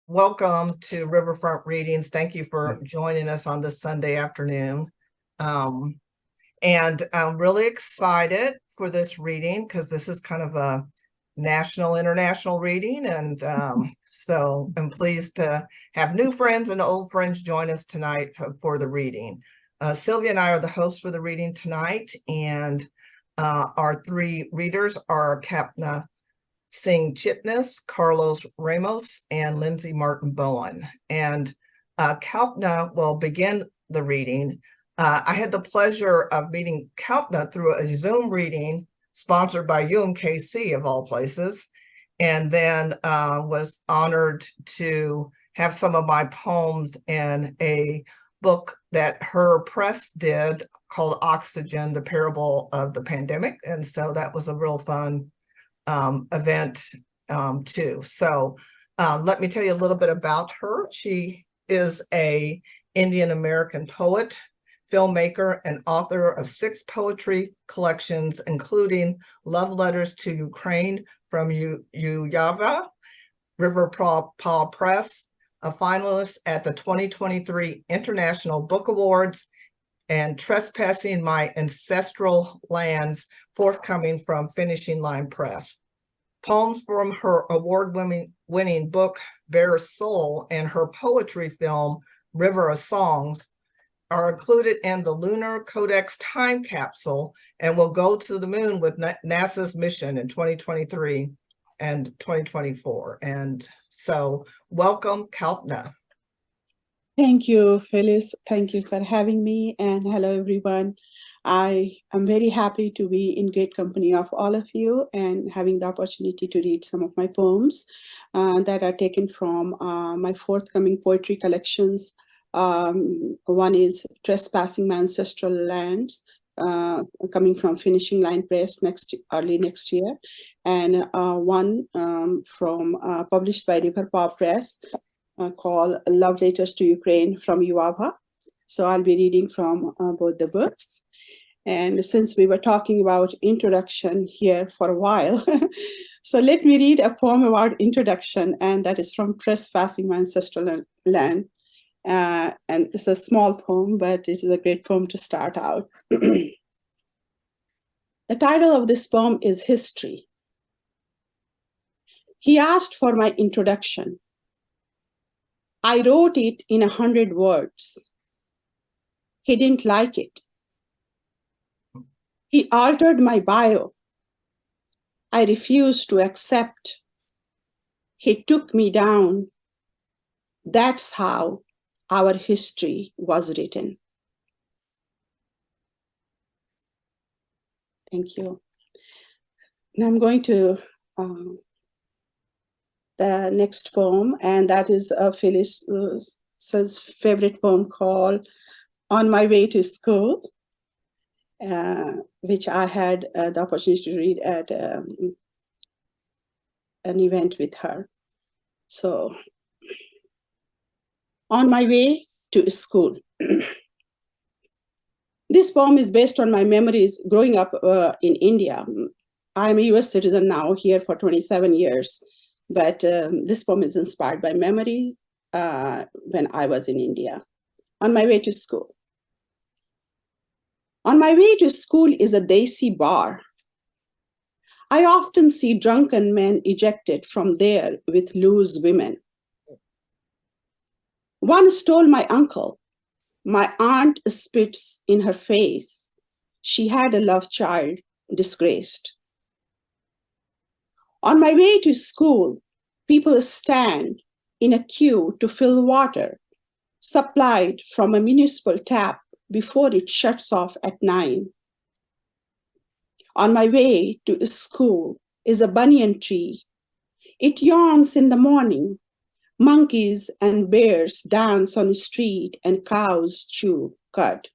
Welcome to Riverfront Readings. Thank you for joining us on this Sunday afternoon. And I'm really excited for this reading because this is kind of a national, international reading. And so I'm pleased to have new friends and old friends join us tonight for the reading. Sylvia and I are the hosts for the reading tonight. And our three readers are Kalpna, Singh-Chitnis, Carlos Ramos, and Lindsey Martin-Bowen. And Kalpna will begin the reading. I had the pleasure of meeting Kalpna through a Zoom reading sponsored by UMKC of all places, and then was honored to have some of my poems in a book that her press did called Oxygen, the Parable of the Pandemic. And so that was a real fun event too. So let me tell you a little bit about her. She is a Indian American poet, filmmaker, and author of 6 poetry collections, including Love Letters to Ukraine from Uyava, Riverfront Press, a finalist at the 2023 International Book Awards, and Trespassing My Ancestral Lands, forthcoming from Finishing Line Press. Poems from her award-winning book, Bare Soul, and her poetry film, River of Songs, are included in the Lunar Codex time capsule and will go to the moon with NASA's mission in 2023 and 2024. And so welcome, Kalpna. Thank you, Phyllis. Thank you for having me, and hello, everyone. I am very happy to be in great company of all of you and having the opportunity to read some of my poems that are taken from my forthcoming poetry collections. One is Trespassing My Ancestral Lands, coming from Finishing Line Press early next year, and one from published by Riverfront Press, called Love Letters to Ukraine from Uyava. So I'll be reading from both the books. And since we were talking about introduction here for a while, so let me read a poem about introduction, and that is from Trespassing My Ancestral Land. And it's a small poem, but it is a great poem to start out. The title of this poem is History. He asked for my introduction. I wrote it in 100 words. He didn't like it. He altered my bio. I refused to accept. He took me down. That's how our history was written. Thank you. Now I'm going to the next poem, and that is Phyllis's favorite poem called On My Way to School, which I had the opportunity to read at an event with her. So, On My Way to School. This poem is based on my memories growing up in India. I'm a US citizen now, here for 27 years. But this poem is inspired by memories when I was in India. On my way to school. On my way to school is a desi bar. I often see drunken men ejected from there with loose women. One stole my uncle. My aunt spits in her face. She had a love child, disgraced. On my way to school, people stand in a queue to fill water supplied from a municipal tap before it shuts off at 9. On my way to school is a banyan tree. It yawns in the morning. Monkeys and bears dance on the street and cows chew cud.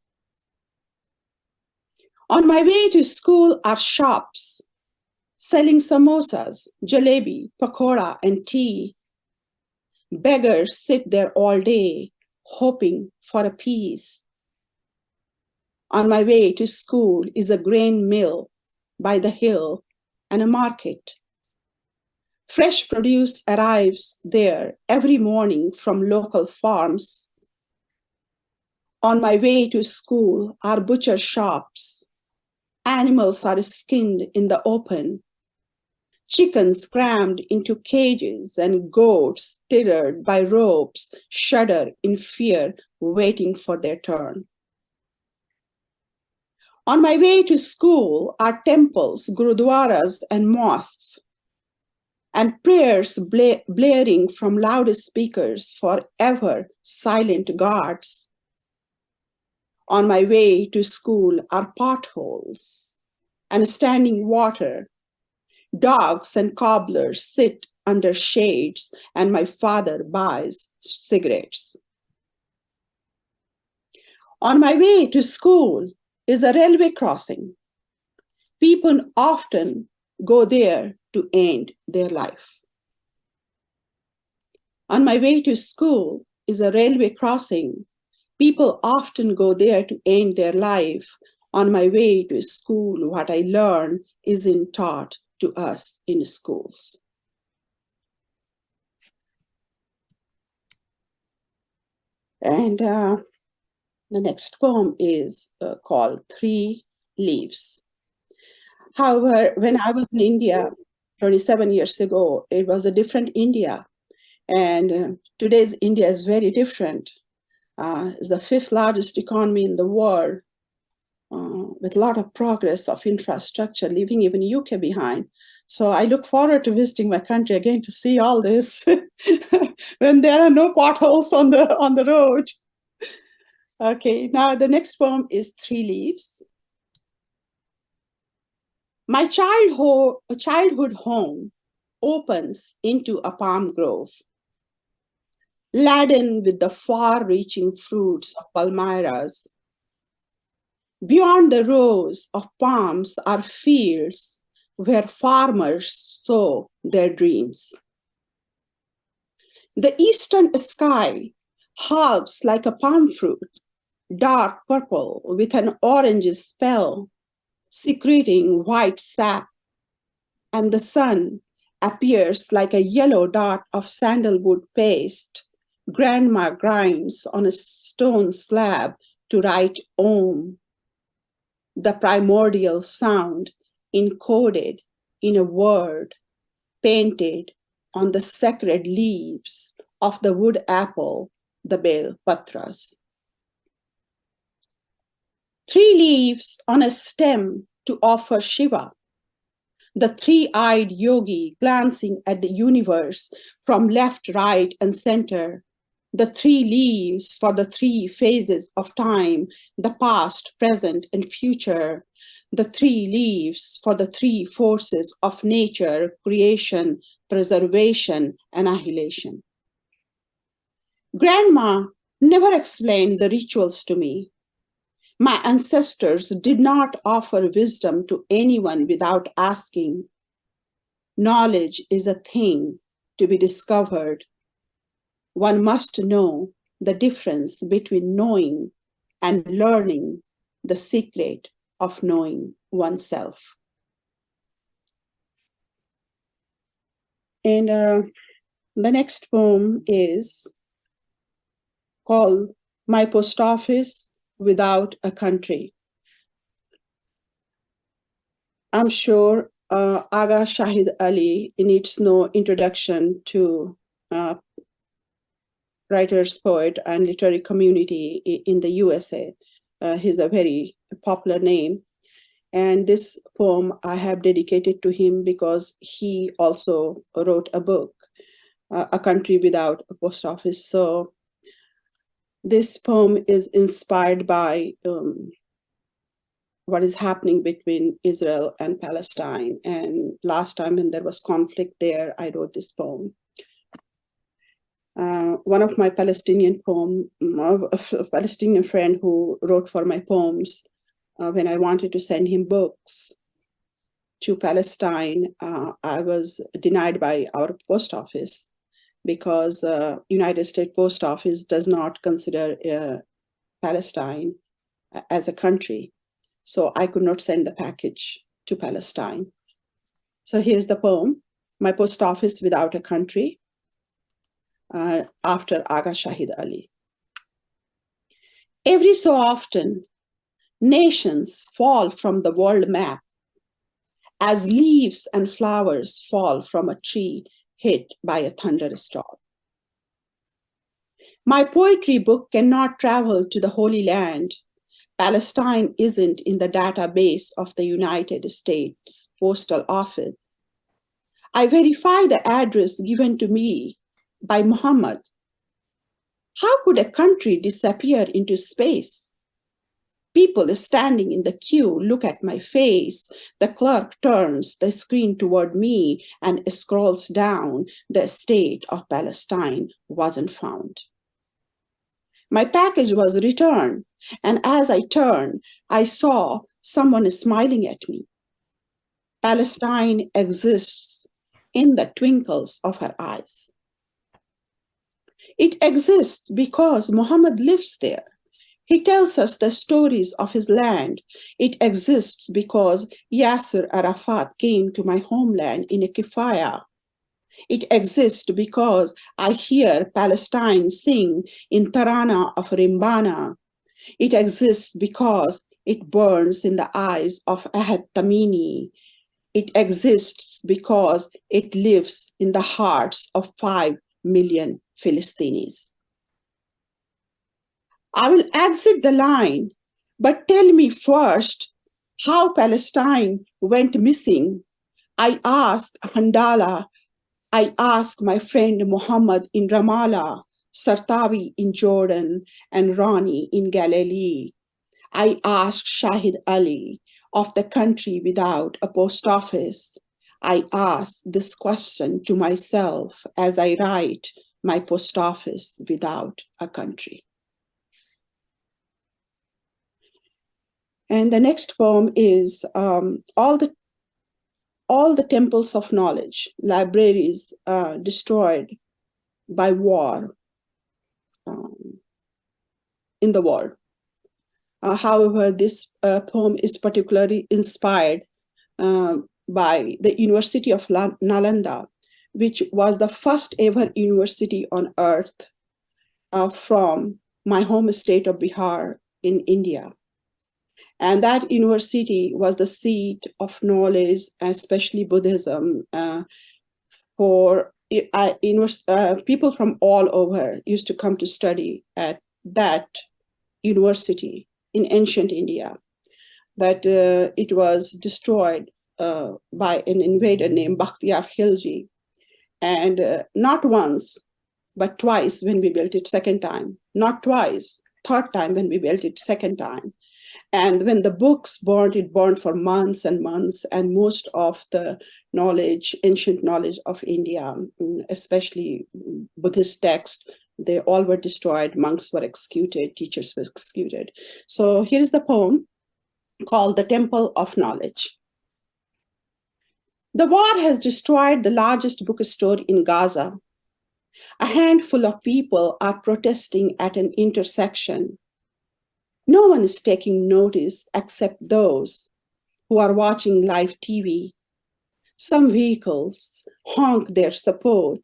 On my way to school are shops selling samosas, jalebi, pakoda, and tea. Beggars sit there all day, hoping for a piece. On my way to school is a grain mill by the hill and a market. Fresh produce arrives there every morning from local farms. On my way to school are butcher shops. Animals are skinned in the open. Chickens crammed into cages and goats tethered by ropes shudder in fear, waiting for their turn. On my way to school are temples, gurudwaras, and mosques, and prayers blaring from loudspeakers for ever silent guards. On my way to school are potholes and standing water. Dogs and cobblers sit under shades, and my father buys cigarettes. On my way to school is a railway crossing. People often go there to end their life. On my way to school is a railway crossing. People often go there to end their life. On my way to school, what I learn isn't taught to us in schools. And the next poem is called Three Leaves. However, when I was in India 27 years ago, it was a different India. And today's India is very different. It's the fifth largest economy in the world, with a lot of progress of infrastructure, leaving even UK behind. So I look forward to visiting my country again to see all this when there are no potholes on the road. Okay, now the next poem is Three Leaves. My childhood home opens into a palm grove, laden with the far-reaching fruits of palmyras. Beyond the rows of palms are fields where farmers sow their dreams. The eastern sky halves like a palm fruit, dark purple with an orange spell, secreting white sap, and the sun appears like a yellow dot of sandalwood paste grandma grinds on a stone slab to write Om, the primordial sound encoded in a word painted on the sacred leaves of the wood apple, the bel patras. Three leaves on a stem to offer Shiva, the three-eyed yogi glancing at the universe from left, right, and center. The three leaves for the three phases of time, the past, present, and future. The three leaves for the three forces of nature, creation, preservation, annihilation. Grandma never explained the rituals to me. My ancestors did not offer wisdom to anyone without asking. Knowledge is a thing to be discovered. One must know the difference between knowing and learning the secret of knowing oneself. And the next poem is called My Post Office Without a Country. I'm sure Aga Shahid Ali needs no introduction to writers, poet, and literary community in the USA. He's a very popular name. And this poem I have dedicated to him because he also wrote a book, A Country Without a Post Office. So this poem is inspired by what is happening between Israel and Palestine. And last time when there was conflict there, I wrote this poem. One of my Palestinian a Palestinian friend who wrote for my poems, when I wanted to send him books to Palestine, I was denied by our post office because United States Post Office does not consider Palestine as a country. So I could not send the package to Palestine. So here's the poem. My post office without a country, after Aga Shahid Ali. Every so often, nations fall from the world map as leaves and flowers fall from a tree hit by a thunderstorm. My poetry book cannot travel to the Holy Land. Palestine isn't in the database of the United States Postal Office. I verify the address given to me by Muhammad. How could a country disappear into space? People standing in the queue look at my face. The clerk turns the screen toward me and scrolls down. The state of Palestine wasn't found. My package was returned, and as I turned, I saw someone smiling at me. Palestine exists in the twinkles of her eyes. It exists because Muhammad lives there. He tells us the stories of his land. It exists because Yasser Arafat came to my homeland in a kifaya. It exists because I hear Palestine sing in Tarana of Rimbana. It exists because it burns in the eyes of Ahad Tamimi. It exists because it lives in the hearts of 5 million Philistinis. I will exit the line, but tell me first how Palestine went missing. I ask Handala, I ask my friend Muhammad in Ramallah, Sartawi in Jordan, and Rani in Galilee. I ask Shahid Ali of the country without a post office. I ask this question to myself as I write my post office without a country. And the next poem is all the temples of knowledge, libraries destroyed by war in the world. However, this poem is particularly inspired by the University of Nalanda, which was the first ever university on earth from my home state of Bihar in India. And that university was the seat of knowledge, especially Buddhism, for people from all over used to come to study at that university in ancient India. But it was destroyed by an invader named Bakhtiyar Khilji. And not once, but twice when we built it second time. Not twice, third time when we built it second time. And when the books burned, it burned for months and months, and most of the knowledge, ancient knowledge of India, especially Buddhist texts, they all were destroyed, monks were executed, teachers were executed. So here's the poem called The Temple of Knowledge. The war has destroyed the largest bookstore in Gaza. A handful of people are protesting at an intersection. No one is taking notice except those who are watching live TV. Some vehicles honk their support.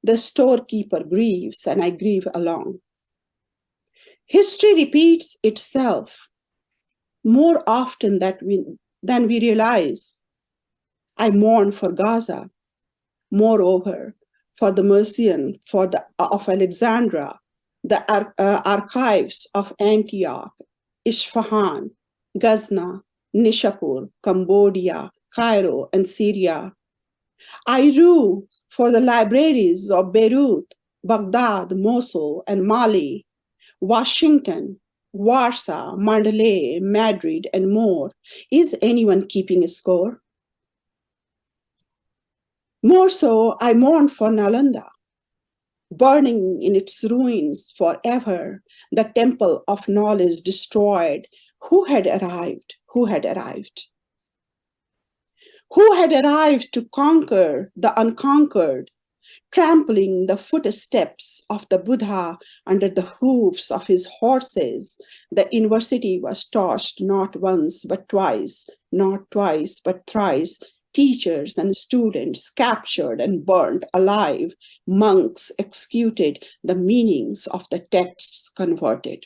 The storekeeper grieves, and I grieve along. History repeats itself more often than we realize. I mourn for Gaza. Moreover, for the Museum of Alexandria, the archives of Antioch, Isfahan, Ghazna, Nishapur, Cambodia, Cairo, and Syria. I rue for the libraries of Beirut, Baghdad, Mosul, and Mali, Washington, Warsaw, Mandalay, Madrid, and more. Is anyone keeping a score? More so, I mourn for Nalanda, burning in its ruins forever, the temple of knowledge destroyed. Who had arrived? Who had arrived? Who had arrived to conquer the unconquered, trampling the footsteps of the Buddha under the hoofs of his horses? The university was torched not once but twice, not twice but thrice. teachers and students captured and burned alive, monks executed, the meanings of the texts converted.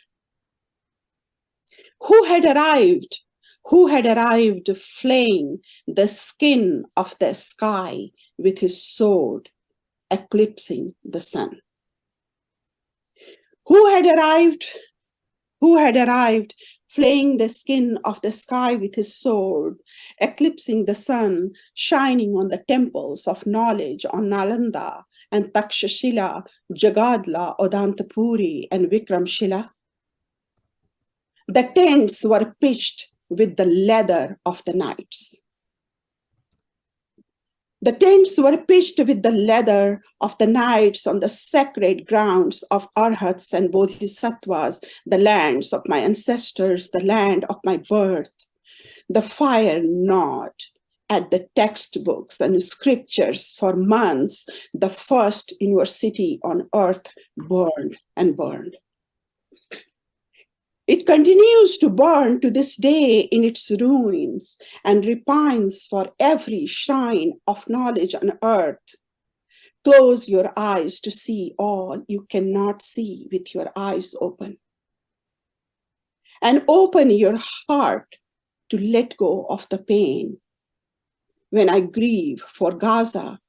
Who had arrived? Who had arrived flaying the skin of the sky with his sword, eclipsing the sun? Who had arrived? Who had arrived flaying the skin of the sky with his sword, eclipsing the sun, shining on the temples of knowledge on Nalanda and Takshashila, Jagadla, Odantapuri, and Vikramshila? The tents were pitched with the leather of the knights. The tents were pitched with the leather of the knights on the sacred grounds of Arhats and Bodhisattvas, the lands of my ancestors, the land of my birth. The fire gnawed at the textbooks and scriptures for months. The first university on earth burned and burned. It continues to burn to this day in its ruins and repines for every shine of knowledge on earth. Close your eyes to see all you cannot see with your eyes open. And open your heart to let go of the pain. When I grieve for Gaza,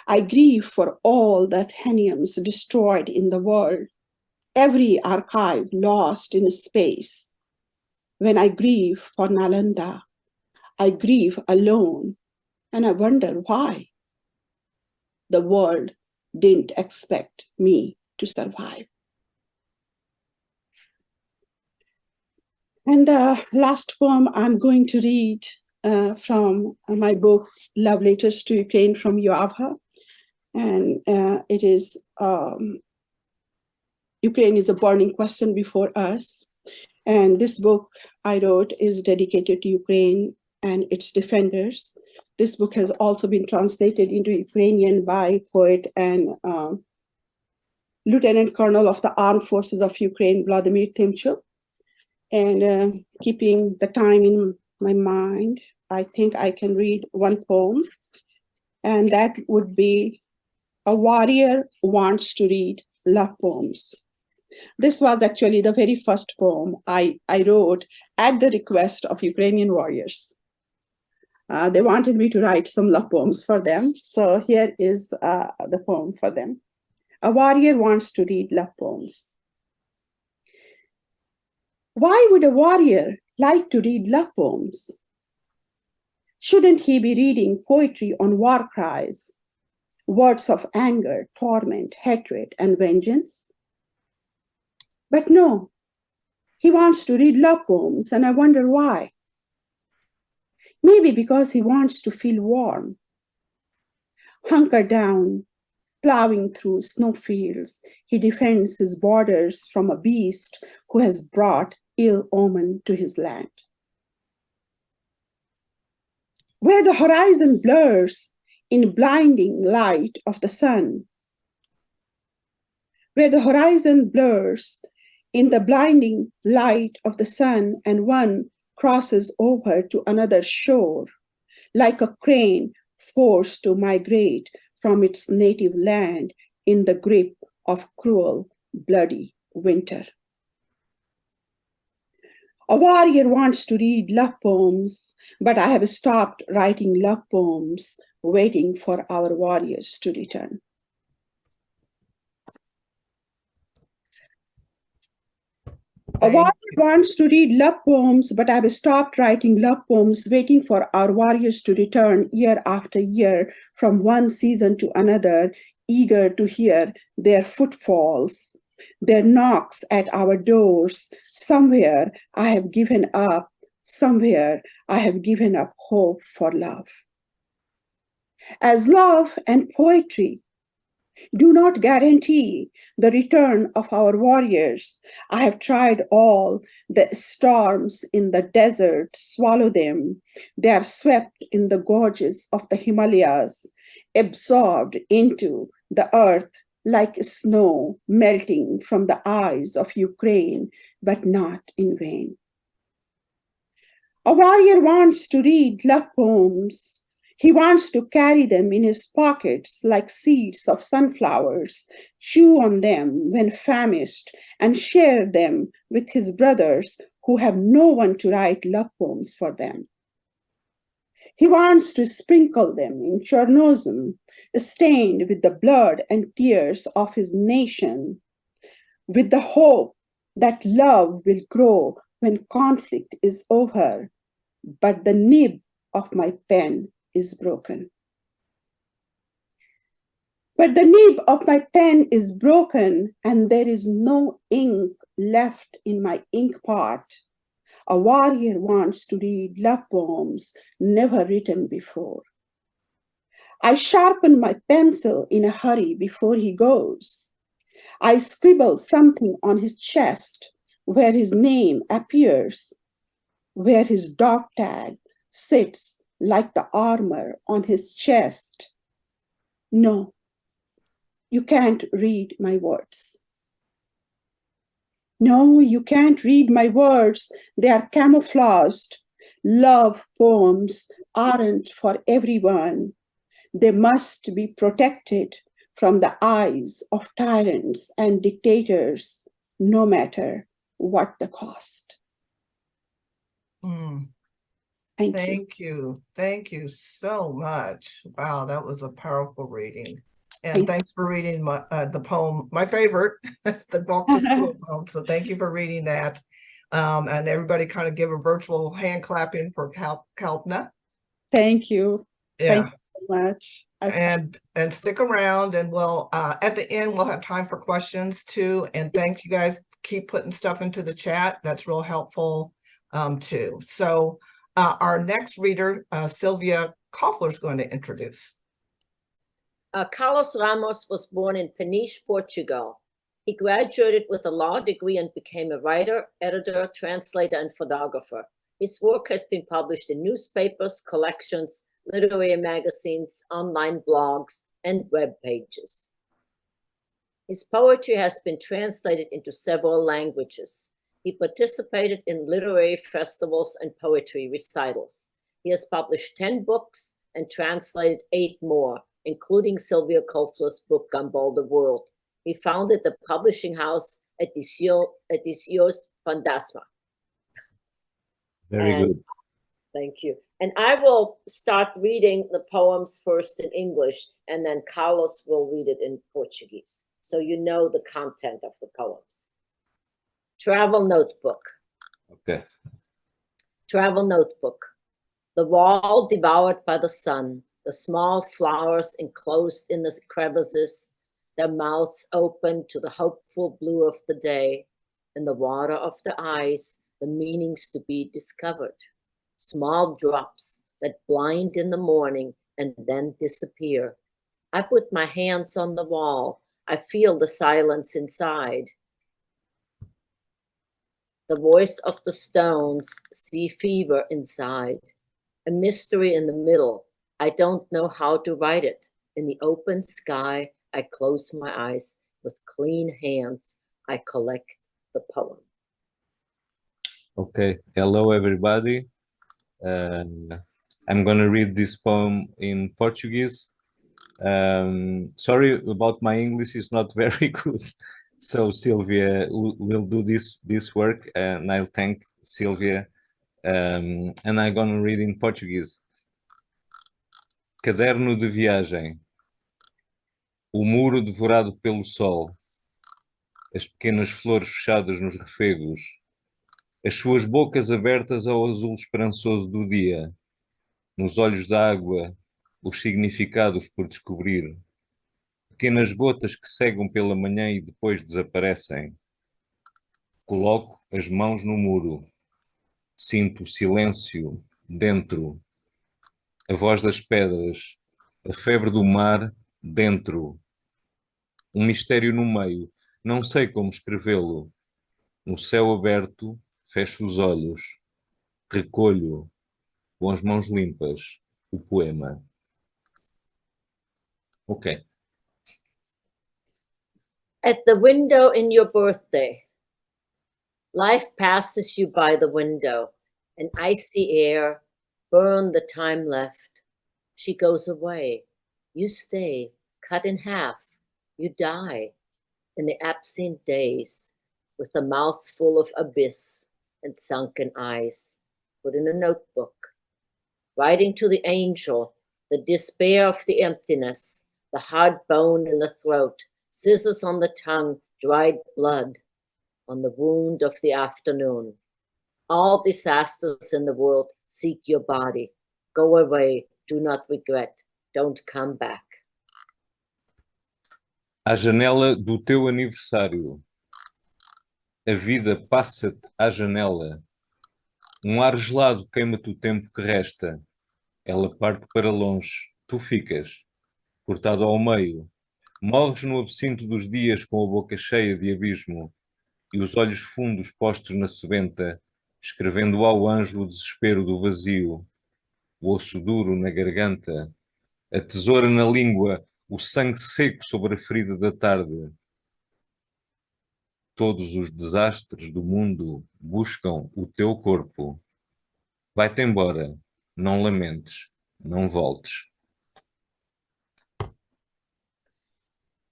I grieve for all the Athenians destroyed in the world. Every archive lost in space. When I grieve for Nalanda, I grieve alone, and I wonder why. The world didn't expect me to survive. And the last poem I'm going to read from my book, Love Letters to Ukraine from Yoavha. And it is, Ukraine is a burning question before us. And this book I wrote is dedicated to Ukraine and its defenders. This book has also been translated into Ukrainian by poet and Lieutenant Colonel of the Armed Forces of Ukraine, Vladimir Timchuk. And keeping the time in my mind, I think I can read one poem. And that would be A Warrior Wants to Read Love Poems. This was actually the very first poem I wrote at the request of Ukrainian warriors. They wanted me to write some love poems for them. So here is the poem for them. A warrior wants to read love poems. Why would a warrior like to read love poems? Shouldn't he be reading poetry on war cries, words of anger, torment, hatred, and vengeance? But no, he wants to read love poems, and I wonder why. Maybe because he wants to feel warm, hunker down, plowing through snowfields. He defends his borders from a beast who has brought ill omen to his land. Where the horizon blurs in blinding light of the sun, where the horizon blurs in the blinding light of the sun, and one crosses over to another shore, like a crane forced to migrate from its native land in the grip of cruel, bloody winter. A warrior wants to read love poems, but I have stopped writing love poems, waiting for our warriors to return. A warrior wants to read love poems, but I've stopped writing love poems, waiting for our warriors to return year after year from one season to another, eager to hear their footfalls, their knocks at our doors. Somewhere I have given up, somewhere I have given up hope for love. As love and poetry do not guarantee the return of our warriors, I have tried all. The storms in the desert swallow them. They are swept in the gorges of the Himalayas, absorbed into the earth like snow melting from the eyes of Ukraine, but not in vain. A warrior wants to read love poems, He wants to carry them in his pockets like seeds of sunflowers, chew on them when famished, and share them with his brothers who have no one to write love poems for them. He wants to sprinkle them in chernosm, stained with the blood and tears of his nation, with the hope that love will grow when conflict is over. But the nib of my pen is broken. But the nib of my pen is broken, and there is no ink left in my ink pot. A warrior wants to read love poems never written before. I sharpen my pencil in a hurry before he goes. I scribble something on his chest where his name appears, where his dog tag sits like the armor on his chest. No, you can't read my words. No, you can't read my words. They are camouflaged. Love poems aren't for everyone. They must be protected from the eyes of tyrants and dictators, no matter what the cost. Mm. Thank you. Thank you. Thank you so much. Wow, that was a powerful reading. And Thank thanks for reading the poem, my favorite, it's the Walk to School poem. So thank you for reading that. And everybody kind of give a virtual hand clapping for Kalpna. Thank you. Yeah. Thank you so much. And stick around, and we'll at the end we'll have time for questions too. And thank you guys, keep putting stuff into the chat. That's real helpful too. So our next reader, Sylvia Koffler, is going to introduce. Carlos Ramos was born in Peniche, Portugal. He graduated with a law degree and became a writer, editor, translator, and photographer. His work has been published in newspapers, collections, literary magazines, online blogs, and web pages. His poetry has been translated into several languages. He participated in literary festivals and poetry recitals. He has published 10 books and translated 8 more, including Sylvia Koffler's book Gumball the World. He founded the publishing house Ediciones Fantasma. Very good. Thank you. And I will start reading the poems first in English, and then Carlos will read it in Portuguese, so you know the content of the poems. Travel notebook. Okay. Travel notebook. The wall devoured by the sun, the small flowers enclosed in the crevices, their mouths open to the hopeful blue of the day, in the water of the eyes, the meanings to be discovered. Small drops that blind in the morning and then disappear. I put my hands on the wall. I feel the silence inside. The voice of the stones, sea fever inside. A mystery in the middle. I don't know how to write it. In the open sky, I close my eyes. With clean hands, I collect the poem. Okay. Hello, everybody. I'm going to read this poem in Portuguese. Sorry about my English, is not very good. So Sylvia will do this work, and I'll thank Sylvia. And I'm going to read in Portuguese. Caderno de viagem. O muro devorado pelo sol. As pequenas flores fechadas nos refegos. As suas bocas abertas ao azul esperançoso do dia. Nos olhos da água, os significados por descobrir. Pequenas gotas que cegam pela manhã e depois desaparecem. Coloco as mãos no muro. Sinto o silêncio dentro. A voz das pedras. A febre do mar dentro. Um mistério no meio. Não sei como escrevê-lo. No céu aberto, fecho os olhos. Recolho, com as mãos limpas, o poema. Okay. At the window in your birthday. Life passes you by the window. An icy air, burn the time left. She goes away. You stay, cut in half. You die in the absent days, with a mouth full of abyss and sunken eyes. Put in a notebook. Writing to the angel, the despair of the emptiness, the hard bone in the throat, scissors on the tongue, dried blood on the wound of the afternoon. All disasters in the world seek your body. Go away, do not regret, don't come back. À janela do teu aniversário. A vida passa-te à janela. Um ar gelado queima-te o tempo que resta. Ela parte para longe. Tu ficas, cortado ao meio. Morres no absinto dos dias com a boca cheia de abismo e os olhos fundos postos na sebenta, escrevendo ao anjo o desespero do vazio, o osso duro na garganta, a tesoura na língua, o sangue seco sobre a ferida da tarde. Todos os desastres do mundo buscam o teu corpo. Vai-te embora, não lamentes, não voltes.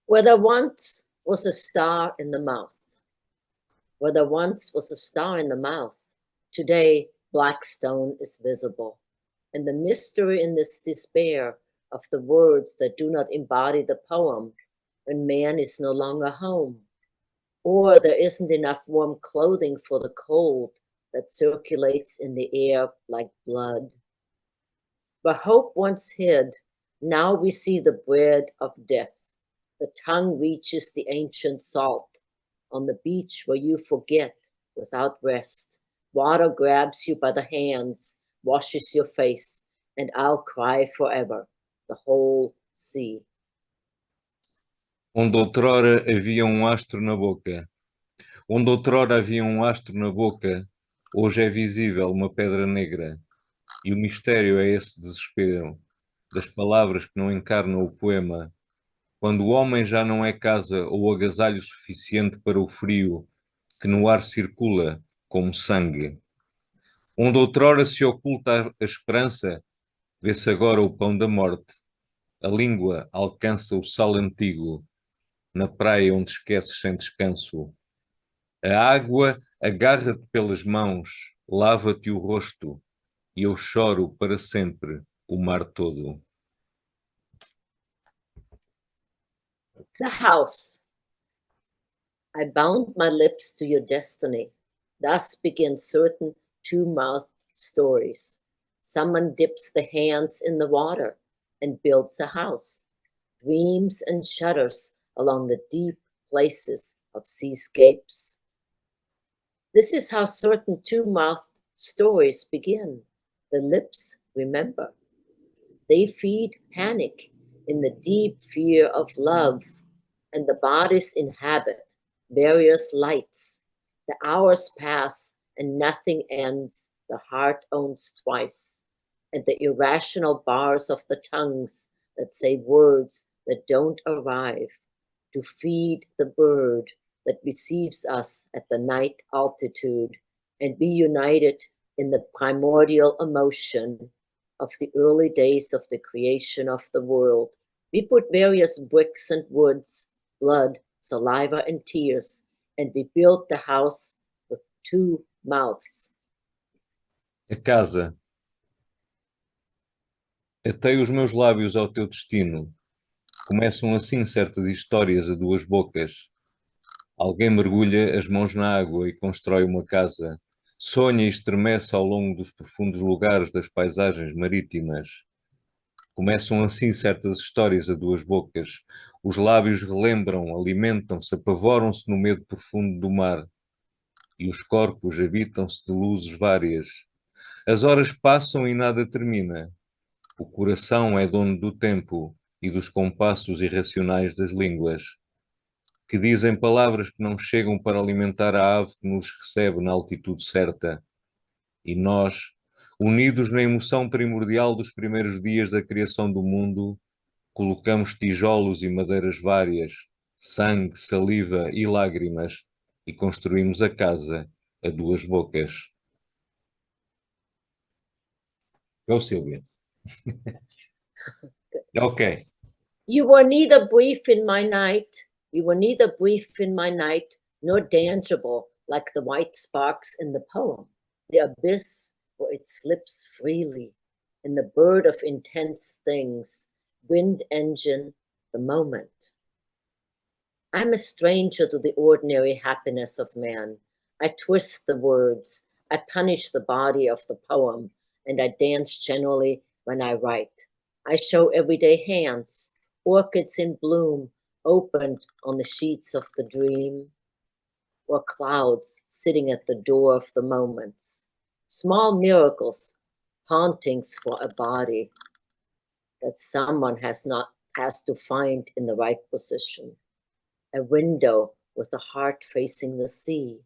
Where there once was a star in the mouth, where there once was a star in the mouth, today black stone is visible. And the mystery in this despair of the words that do not embody the poem, when man is no longer home, or there isn't enough warm clothing for the cold that circulates in the air like blood. Where hope once hid, now we see the bread of death. The tongue reaches the ancient salt. On the beach where you forget without rest, water grabs you by the hands, washes your face, and I'll cry forever, the whole sea. Onde outrora havia um astro na boca. Onde outrora havia um astro na boca, hoje é visível uma pedra negra. E o mistério é esse desespero das palavras que não encarnam o poema. Quando o homem já não é casa ou agasalho suficiente para o frio que no ar circula como sangue. Onde outrora se oculta a esperança, vê-se agora o pão da morte. A língua alcança o sal antigo, na praia onde esqueces sem descanso. A água agarra-te pelas mãos, lava-te o rosto, e eu choro para sempre o mar todo. The house. I bound my lips to your destiny. Thus begin certain two-mouthed stories. Someone dips the hands in the water and builds a house, dreams and shudders along the deep places of seascapes. This is how certain two-mouthed stories begin. The lips remember. They feed panic in the deep fear of love, and the bodies inhabit various lights. The hours pass and nothing ends. The heart owns twice, and the irrational bars of the tongues that say words that don't arrive, to feed the bird that receives us at the night altitude, and be united in the primordial emotion of the early days of the creation of the world. We put various bricks and woods, blood, saliva, and tears, and we built the house with two mouths. A casa. Atei os meus lábios ao teu destino. Começam assim certas histórias a duas bocas. Alguém mergulha as mãos na água e constrói uma casa. Sonha e estremece ao longo dos profundos lugares das paisagens marítimas. Começam assim certas histórias a duas bocas. Os lábios relembram, alimentam-se, apavoram-se no medo profundo do mar. E os corpos habitam-se de luzes várias. As horas passam e nada termina. O coração é dono do tempo e dos compassos irracionais das línguas, que dizem palavras que não chegam para alimentar a ave que nos recebe na altitude certa. E nós, unidos na emoção primordial dos primeiros dias da criação do mundo, colocamos tijolos e madeiras várias, sangue, saliva e lágrimas, e construímos a casa a duas bocas. Go, Silvia. Ok. You were neither brief in my night, you were neither brief in my night, nor tangible like the white sparks in the poem, the abyss where it slips freely, in the bird of intense things, wind engine, the moment. I'm a stranger to the ordinary happiness of man. I twist the words, I punish the body of the poem, and I dance generally when I write. I show everyday hands, orchids in bloom, opened on the sheets of the dream, or clouds sitting at the door of the moments. Small miracles, hauntings for a body that someone has to find in the right position. A window with a heart facing the sea,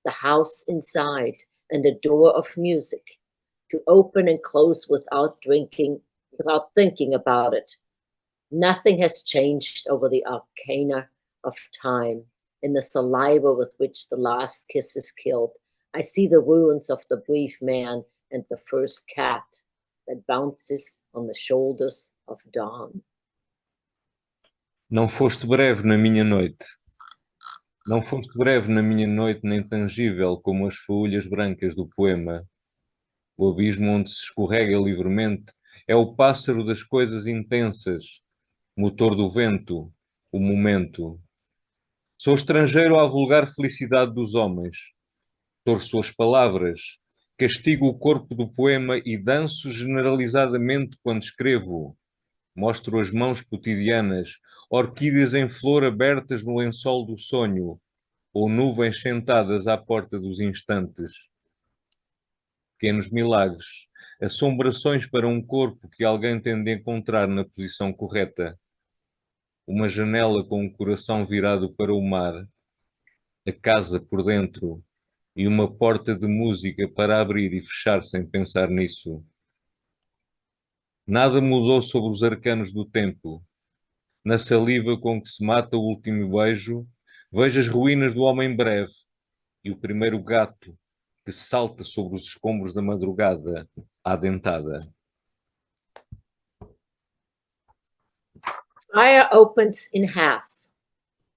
the house inside, and a door of music to open and close without thinking about it. Nothing has changed over the arcana of time, in the saliva with which the last kiss is killed. I see the ruins of the brief man and the first cat that bounces on the shoulders of dawn. Não foste breve na minha noite. Não foste breve na minha noite, nem tangível como as folhas brancas do poema. O abismo onde se escorrega livremente é o pássaro das coisas intensas, motor do vento, o momento. Sou estrangeiro à vulgar felicidade dos homens. Torço as palavras, castigo o corpo do poema e danço generalizadamente quando escrevo. Mostro as mãos cotidianas, orquídeas em flor abertas no lençol do sonho, ou nuvens sentadas à porta dos instantes. Pequenos milagres, assombrações para um corpo que alguém tem de encontrar na posição correta. Uma janela com o coração virado para o mar, a casa por dentro e uma porta de música para abrir e fechar sem pensar nisso. Nada mudou sobre os arcanos do tempo. Na saliva com que se mata o último beijo, vejo as ruínas do homem breve e o primeiro gato que salta sobre os escombros da madrugada, adentada. Fire opens in half.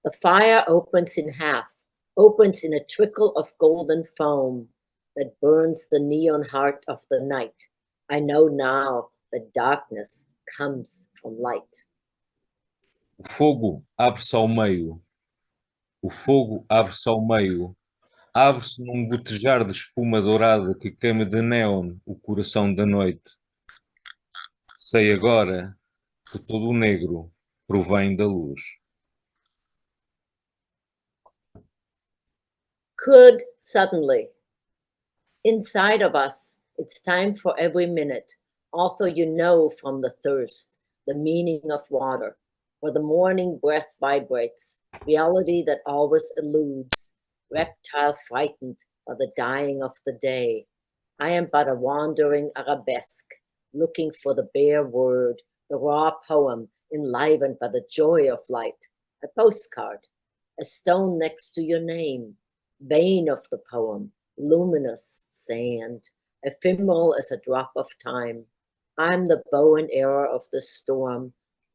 The fire opens in half, opens in a trickle of golden foam that burns the neon heart of the night. I know now that darkness comes from light. O fogo abre-se ao meio. O fogo abre-se ao meio. Abre-se num gotejar de espuma dourada que queima de néon o coração da noite. Sei agora que todo o negro provém da luz. Could suddenly. Inside of us, it's time for every minute, although you know from the thirst, the meaning of water, where the morning breath vibrates, reality that always eludes, reptile frightened by the dying of the day. I am but a wandering arabesque, looking for the bare word, the raw poem enlivened by the joy of light, a postcard, a stone next to your name, vein of the poem, luminous sand, ephemeral as a drop of time. I'm the bow and arrow of the storm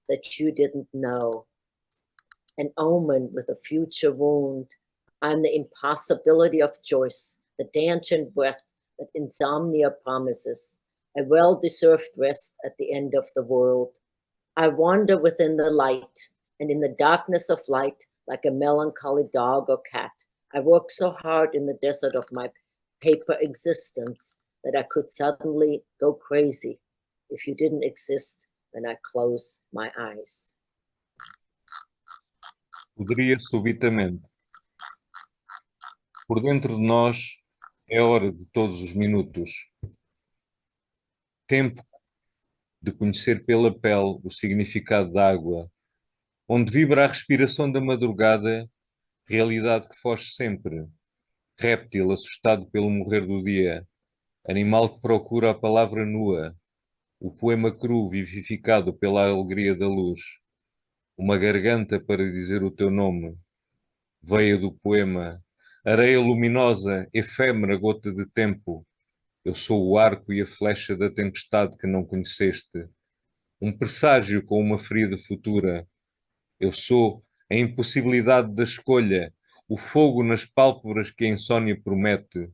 that you didn't know, an omen with a future wound. I'm the impossibility of choice, the tangent breath that insomnia promises, a well-deserved rest at the end of the world. I wander within the light, and in the darkness of light, like a melancholy dog or cat, I work so hard in the desert of my paper existence that I could suddenly go crazy if you didn't exist when I close my eyes. Poderia subitamente. Por dentro de nós é hora de todos os minutos. Tempo de conhecer pela pele o significado da água, onde vibra a respiração da madrugada, realidade que foge sempre. Réptil assustado pelo morrer do dia, animal que procura a palavra nua, o poema cru vivificado pela alegria da luz, uma garganta para dizer o teu nome, veia do poema, areia luminosa, efêmera gota de tempo. Eu sou o arco e a flecha da tempestade que não conheceste, um presságio com uma ferida futura. Eu sou a impossibilidade da escolha, o fogo nas pálpebras que a insônia promete,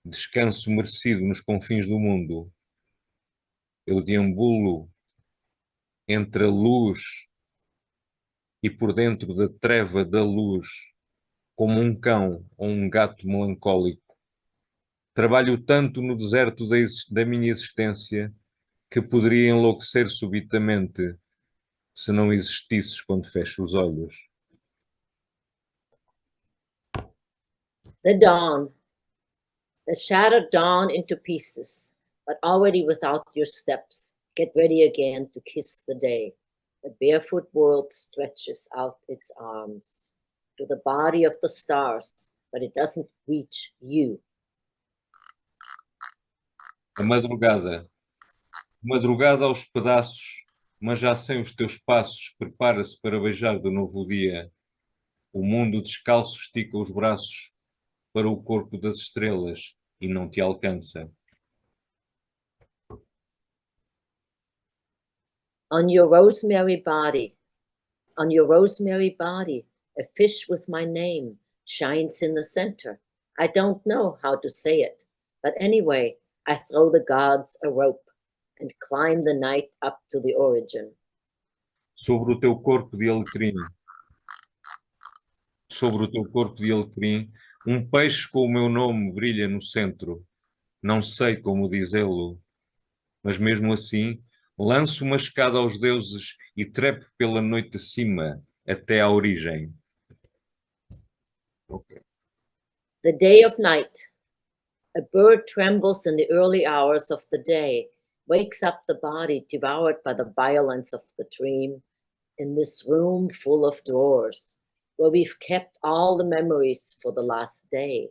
descanso merecido nos confins do mundo. Eu deambulo entre a luz e por dentro da treva da luz, como um cão ou um gato melancólico. Trabalho tanto no deserto da minha existência que poderia enlouquecer subitamente se não existisses quando fecho os olhos. The dawn. The shattered dawn into pieces, but already without your steps. Get ready again to kiss the day. The barefoot world stretches out its arms to the body of the stars, but it doesn't reach you. A madrugada aos pedaços, mas já sem os teus passos, prepara-se para beijar de novo o dia. O mundo descalço estica os braços para o corpo das estrelas e não te alcança. On your rosemary body, a fish with my name shines in the center. I don't know how to say it, but anyway, I throw the gods a rope and climb the night up to the origin. Sobre o teu corpo de alecrim, um peixe com o meu nome brilha no centro. Não sei como dizê-lo, mas mesmo assim lanço uma escada aos deuses e trepo pela noite acima até à origem. Okay. The day of night. A bird trembles in the early hours of the day, wakes up the body devoured by the violence of the dream in this room full of drawers, where we've kept all the memories for the last day.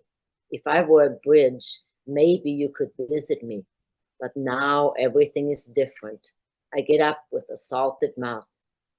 If I were a bridge, maybe you could visit me, but now everything is different. I get up with a salted mouth.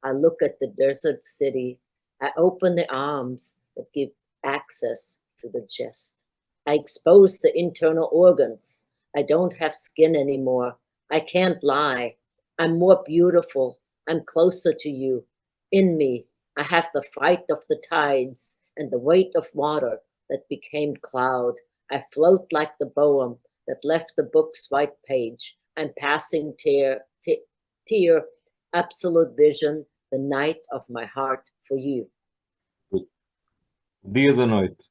I look at the desert city. I open the arms that give access to the chest. I expose the internal organs. I don't have skin anymore. I can't lie. I'm more beautiful. I'm closer to you. In me, I have the fright of the tides and the weight of water that became cloud. I float like the poem that left the book's white page. I'm passing tear, absolute vision, the night of my heart for you. Dia da noite.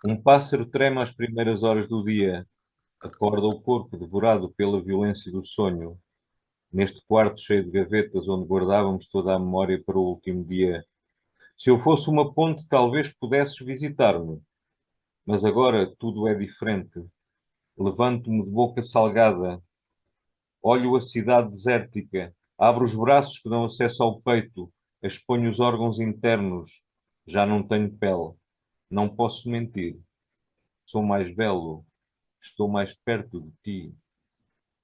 Um pássaro trema às primeiras horas do dia. Acorda o corpo devorado pela violência do sonho. Neste quarto cheio de gavetas onde guardávamos toda a memória para o último dia. Se eu fosse uma ponte, talvez pudesses visitar-me. Mas agora tudo é diferente. Levanto-me de boca salgada. Olho a cidade desértica. Abro os braços que dão acesso ao peito. Exponho os órgãos internos. Já não tenho pele. Não posso mentir. Sou mais belo. Estou mais perto de ti.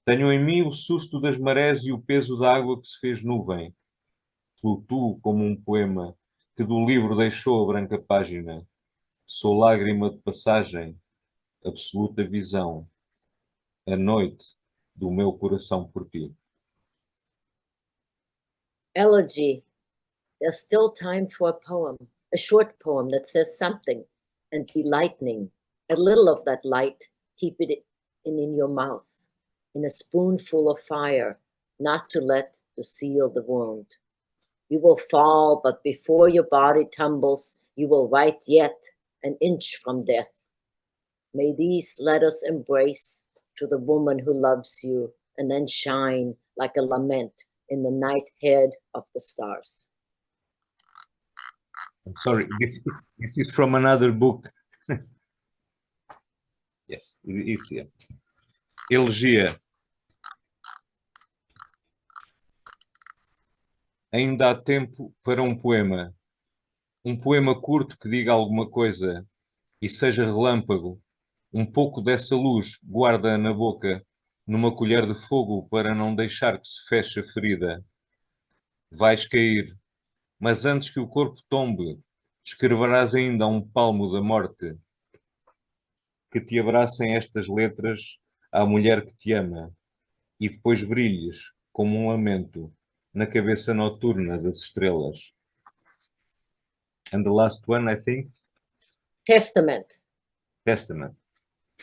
Tenho em mim o susto das marés e o peso da água que se fez nuvem. Flutuo como um poema que do livro deixou a branca página. Sou lágrima de passagem, absoluta visão. A noite do meu coração por ti. Elegy. There's still time for a poem, a short poem that says something and be lightning. A little of that light, keep it in your mouth, in a spoonful of fire, not to let to seal the wound. You will fall, but before your body tumbles, you will write yet an inch from death. May these letters embrace to the woman who loves you and then shine like a lament in the night head of the stars. I'm sorry, this is from another book. Yes, it's here. Elegia. Ainda há tempo para um poema curto que diga alguma coisa e seja relâmpago. Um pouco dessa luz guarda na boca, numa colher de fogo para não deixar que se feche a ferida. Vais cair, mas antes que o corpo tombe, escreverás ainda a um palmo da morte. Que te abracem estas letras à mulher que te ama e depois brilhes como um lamento na cabeça noturna das estrelas. And the last one, I think, Testament. Testament.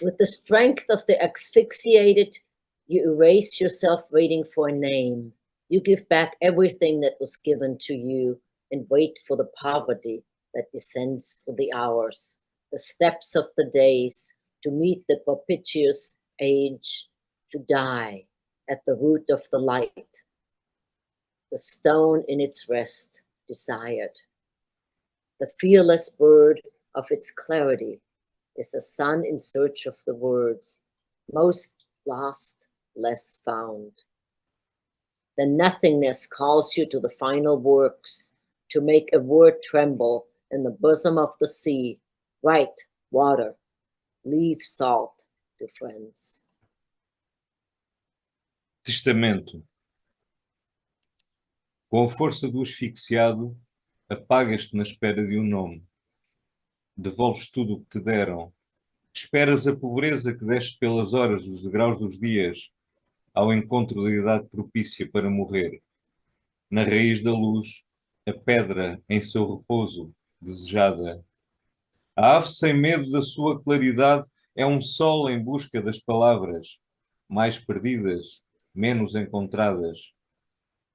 With the strength of the asphyxiated, you erase yourself waiting for a name. You give back everything that was given to you and wait for the poverty that descends through the hours, the steps of the days, to meet the propitious age, to die at the root of the light, the stone in its rest desired. The fearless bird of its clarity is the sun in search of the words, most lost, less found. The nothingness calls you to the final works, to make a word tremble in the bosom of the sea. Write, water, leave salt to friends. Testamento. Com a força do asfixiado, apagas-te na espera de um nome. Devolves tudo o que te deram. Esperas a pobreza que desce pelas horas dos degraus dos dias, ao encontro da idade propícia para morrer. Na raiz da luz, a pedra em seu repouso, desejada. A ave sem medo da sua claridade é um sol em busca das palavras, mais perdidas, menos encontradas.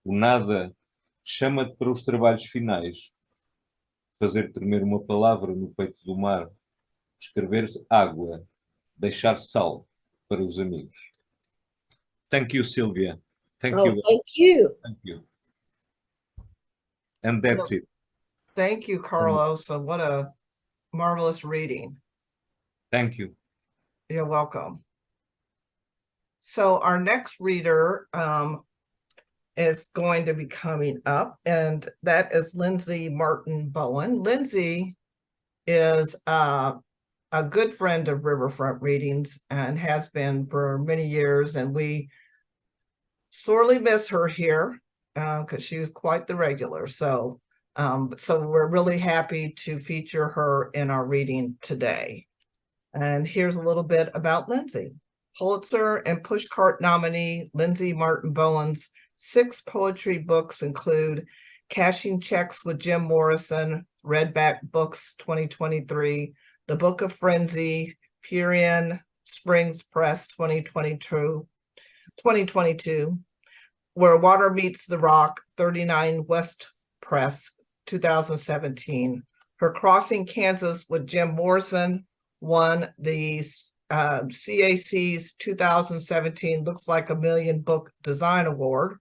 O nada chama-te para os trabalhos finais. Fazer tremer uma palavra no peito do mar. Escrever água. Deixar sal para os amigos. Thank you, Sylvia. Thank you. Thank you. Thank you. And that's it. Thank you, Carlos. So what a marvelous reading. Thank you. You're welcome. So our next reader is going to be coming up, and that is Lindsey Martin-Bowen. Lindsey is a good friend of Riverfront Readings and has been for many years, and we sorely miss her here because she was quite the regular. So we're really happy to feature her in our reading today. And here's a little bit about Lindsey. Pulitzer and Pushcart nominee Lindsey Martin-Bowen's 6 poetry books include Cashing Checks with Jim Morrison, Redback Books 2023, The Book of Frenzy, Purian Springs Press 2022, Where Water Meets the Rock, 39 West Press 2017. Her Crossing Kansas with Jim Morrison won the CAC's 2017 Looks Like a Million Book Design Award.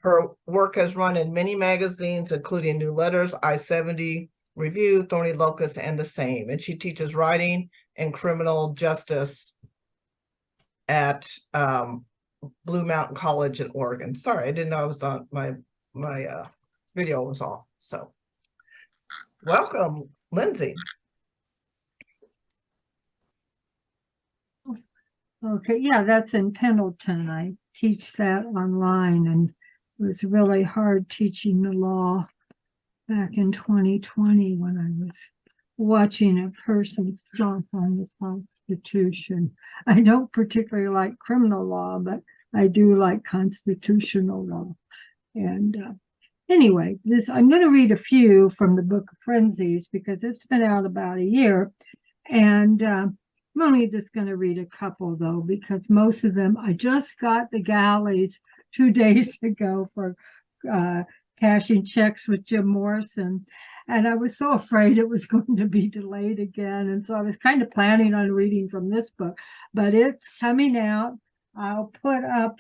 Her work has run in many magazines, including New Letters, I-70, Review, Thorny Locust, and The Same. And she teaches writing and criminal justice at Blue Mountain College in Oregon. Sorry, I didn't know I was on my video was off. So welcome, Lindsey. Okay, yeah, that's in Pendleton. I teach that online, and it was really hard teaching the law back in 2020 when I was watching a person stomp on the Constitution. I don't particularly like criminal law, but I do like constitutional law. And anyway, I'm going to read a few from the Book of Frenzies because it's been out about a year. And I'm only just going to read a couple, though, because most of them, I just got the galleys 2 days ago for Cashing Checks with Jim Morrison. And I was so afraid it was going to be delayed again. And so I was kind of planning on reading from this book, but it's coming out. I'll put up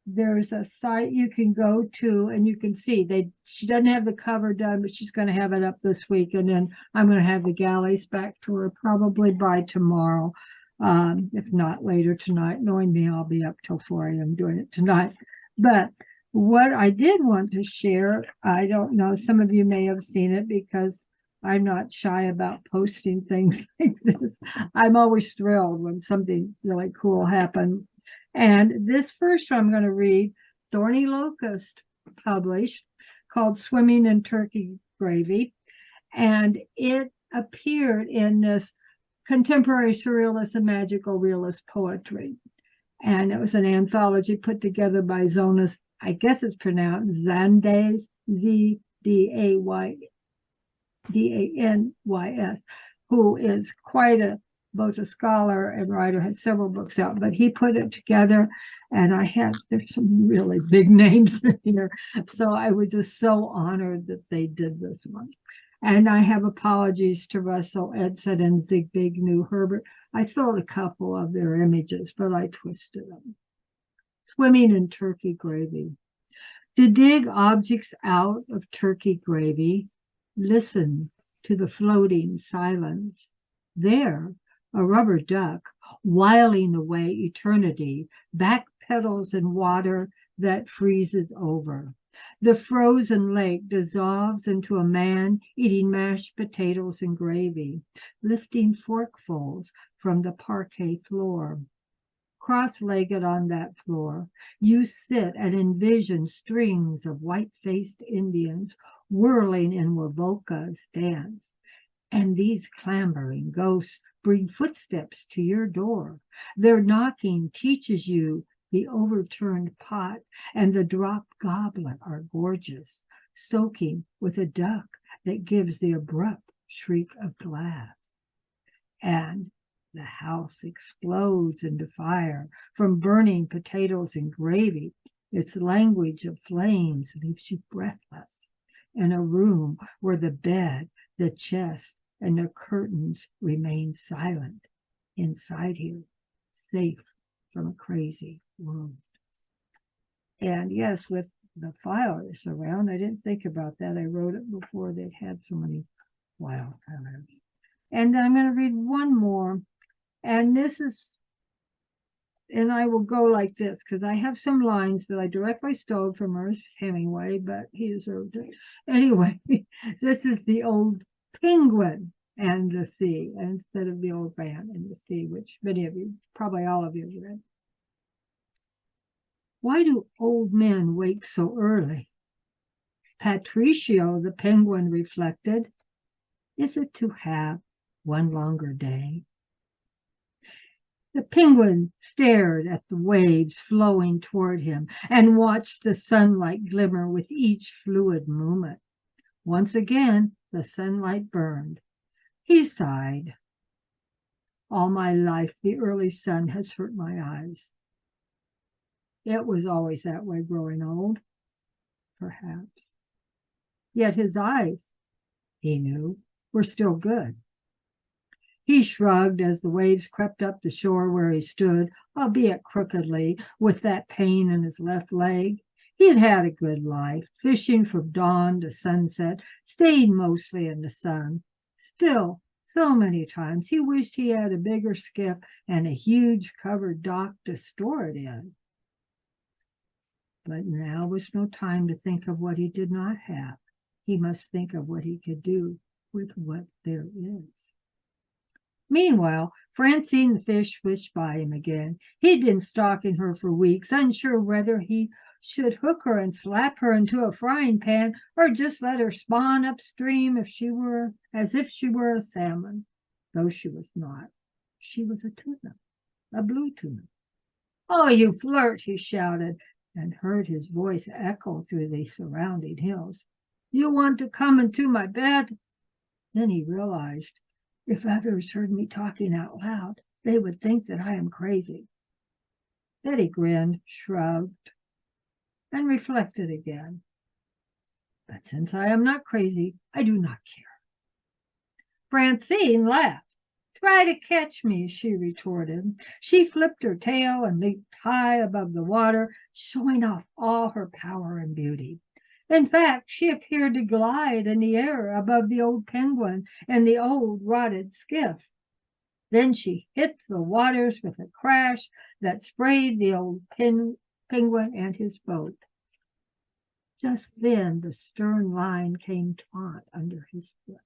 there's a site you can go to and you can see she doesn't have the cover done, but she's going to have it up this week. And then I'm going to have the galleys back to her probably by tomorrow. If not later tonight. Knowing me, I'll be up till 4 a.m. doing it tonight. But what I did want to share, I don't know, some of you may have seen it because I'm not shy about posting things like this. I'm always thrilled when something really cool happens. And this first one I'm going to read, Thorny Locust published, called Swimming in Turkey Gravy. And it appeared in this Contemporary Surrealist and Magical Realist Poetry. And it was an anthology put together by Zonas I guess it's pronounced Zandays, Zdany's, who is quite both a scholar and writer, has several books out, but he put it together, and there's some really big names in here. So I was just so honored that they did this one. And I have apologies to Russell Edson and Zigbig New Herbert. I stole a couple of their images, but I twisted them. Swimming in turkey gravy. To dig objects out of turkey gravy, listen to the floating silence. There, a rubber duck, whiling away eternity, backpedals in water that freezes over. The frozen lake dissolves into a man eating mashed potatoes and gravy, lifting forkfuls from the parquet floor. Cross-legged on that floor, you sit and envision strings of white-faced Indians whirling in Wavoka's dance. And these clambering ghosts bring footsteps to your door. Their knocking teaches you the overturned pot and the dropped goblet are gorgeous, soaking with a duck that gives the abrupt shriek of glass. And the house explodes into fire from burning potatoes and gravy. Its language of flames leaves you breathless in a room where the bed, the chest, and the curtains remain silent. Inside here, safe from a crazy world. And yes, with the fires around, I didn't think about that. I wrote it before they'd had so many wildfires. And then I'm going to read one more. And I will go like this, because I have some lines that I directly stole from Ernest Hemingway, but he deserved it. Anyway, this is the old penguin and the sea, instead of the old man and the sea, which many of you, probably all of you, have read. Why do old men wake so early? Patricio, the penguin, reflected. Is it to have one longer day? The penguin stared at the waves flowing toward him and watched the sunlight glimmer with each fluid movement. Once again, the sunlight burned. He sighed. All my life, the early sun has hurt my eyes. It was always that way growing old, perhaps. Yet his eyes, he knew, were still good. He shrugged as the waves crept up the shore where he stood, albeit crookedly, with that pain in his left leg. He had had a good life, fishing from dawn to sunset, staying mostly in the sun. Still, so many times he wished he had a bigger skiff and a huge covered dock to store it in. But now was no time to think of what he did not have. He must think of what he could do with what there is. Meanwhile, Francine the fish fished by him again. He'd been stalking her for weeks, unsure whether he should hook her and slap her into a frying pan or just let her spawn upstream as if she were a salmon, though she was not. She was a tuna, a blue tuna. "Oh, you flirt," he shouted, and heard his voice echo through the surrounding hills. "You want to come into my bed?" Then he realized, if others heard me talking out loud, they would think that I am crazy. Then he grinned, shrugged, and reflected again. But since I am not crazy, I do not care. Francine laughed. "Try to catch me," she retorted. She flipped her tail and leaped high above the water, showing off all her power and beauty. In fact, she appeared to glide in the air above the old penguin and the old rotted skiff. Then she hit the waters with a crash that sprayed the old penguin and his boat. Just then the stern line came taut under his foot,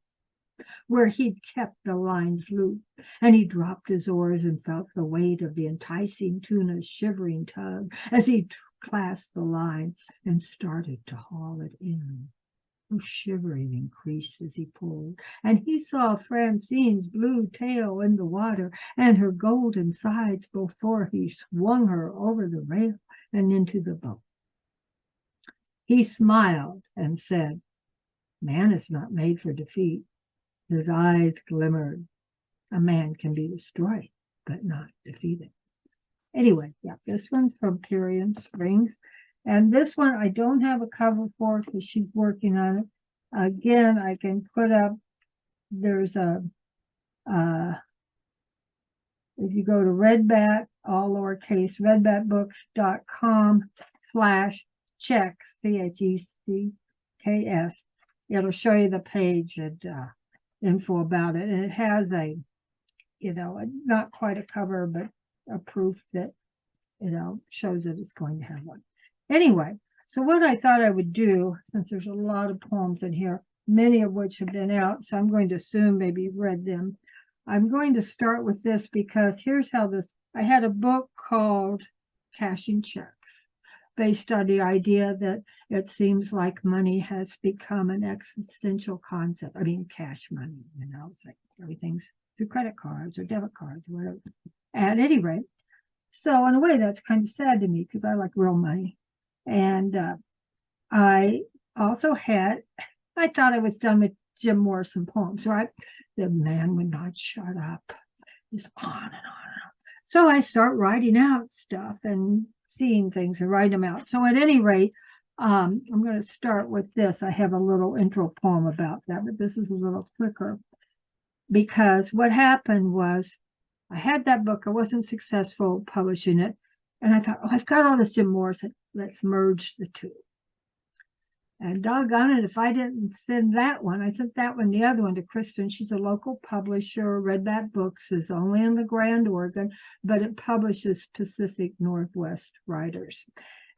where he'd kept the line's loop, and he dropped his oars and felt the weight of the enticing tuna's shivering tug as he clasped the line and started to haul it in. Her shivering increased as he pulled, and he saw Francine's blue tail in the water and her golden sides before he swung her over the rail and into the boat. He smiled and said, "Man is not made for defeat." His eyes glimmered. A man can be destroyed, but not defeated. Anyway, yeah, this one's from Purian Springs. And this one I don't have a cover for because she's working on it. Again, I can put up, there's a, if you go to Redbat, all lowercase, redbatbooks.com/checks, CHECKS, it'll show you the page and info about it. And it has a, not quite a cover, but a proof that, shows that it's going to have one. Anyway, so what I thought I would do, since there's a lot of poems in here, many of which have been out, so I'm going to assume maybe you've read them. I'm going to start with this because here's how this, I had a book called Cashing Checks, based on the idea that it seems like money has become an existential concept. I mean, cash money, it's like everything's through credit cards or debit cards or whatever. At any rate, so in a way that's kind of sad to me because I like real money. And I also had, I thought I was done with Jim Morrison poems, right? The man would not shut up. Just on and on and on. So I start writing out stuff and seeing things and writing them out. So at any rate, I'm going to start with this. I have a little intro poem about that, but this is a little quicker. Because what happened was I had that book. I wasn't successful publishing it. And I thought, I've got all this Jim Morrison. Let's merge the two. And doggone it, if I didn't send that one, I sent that one, the other one to Kristen. She's a local publisher. Redbat Books is only in LaGrande, Oregon, but it publishes Pacific Northwest writers.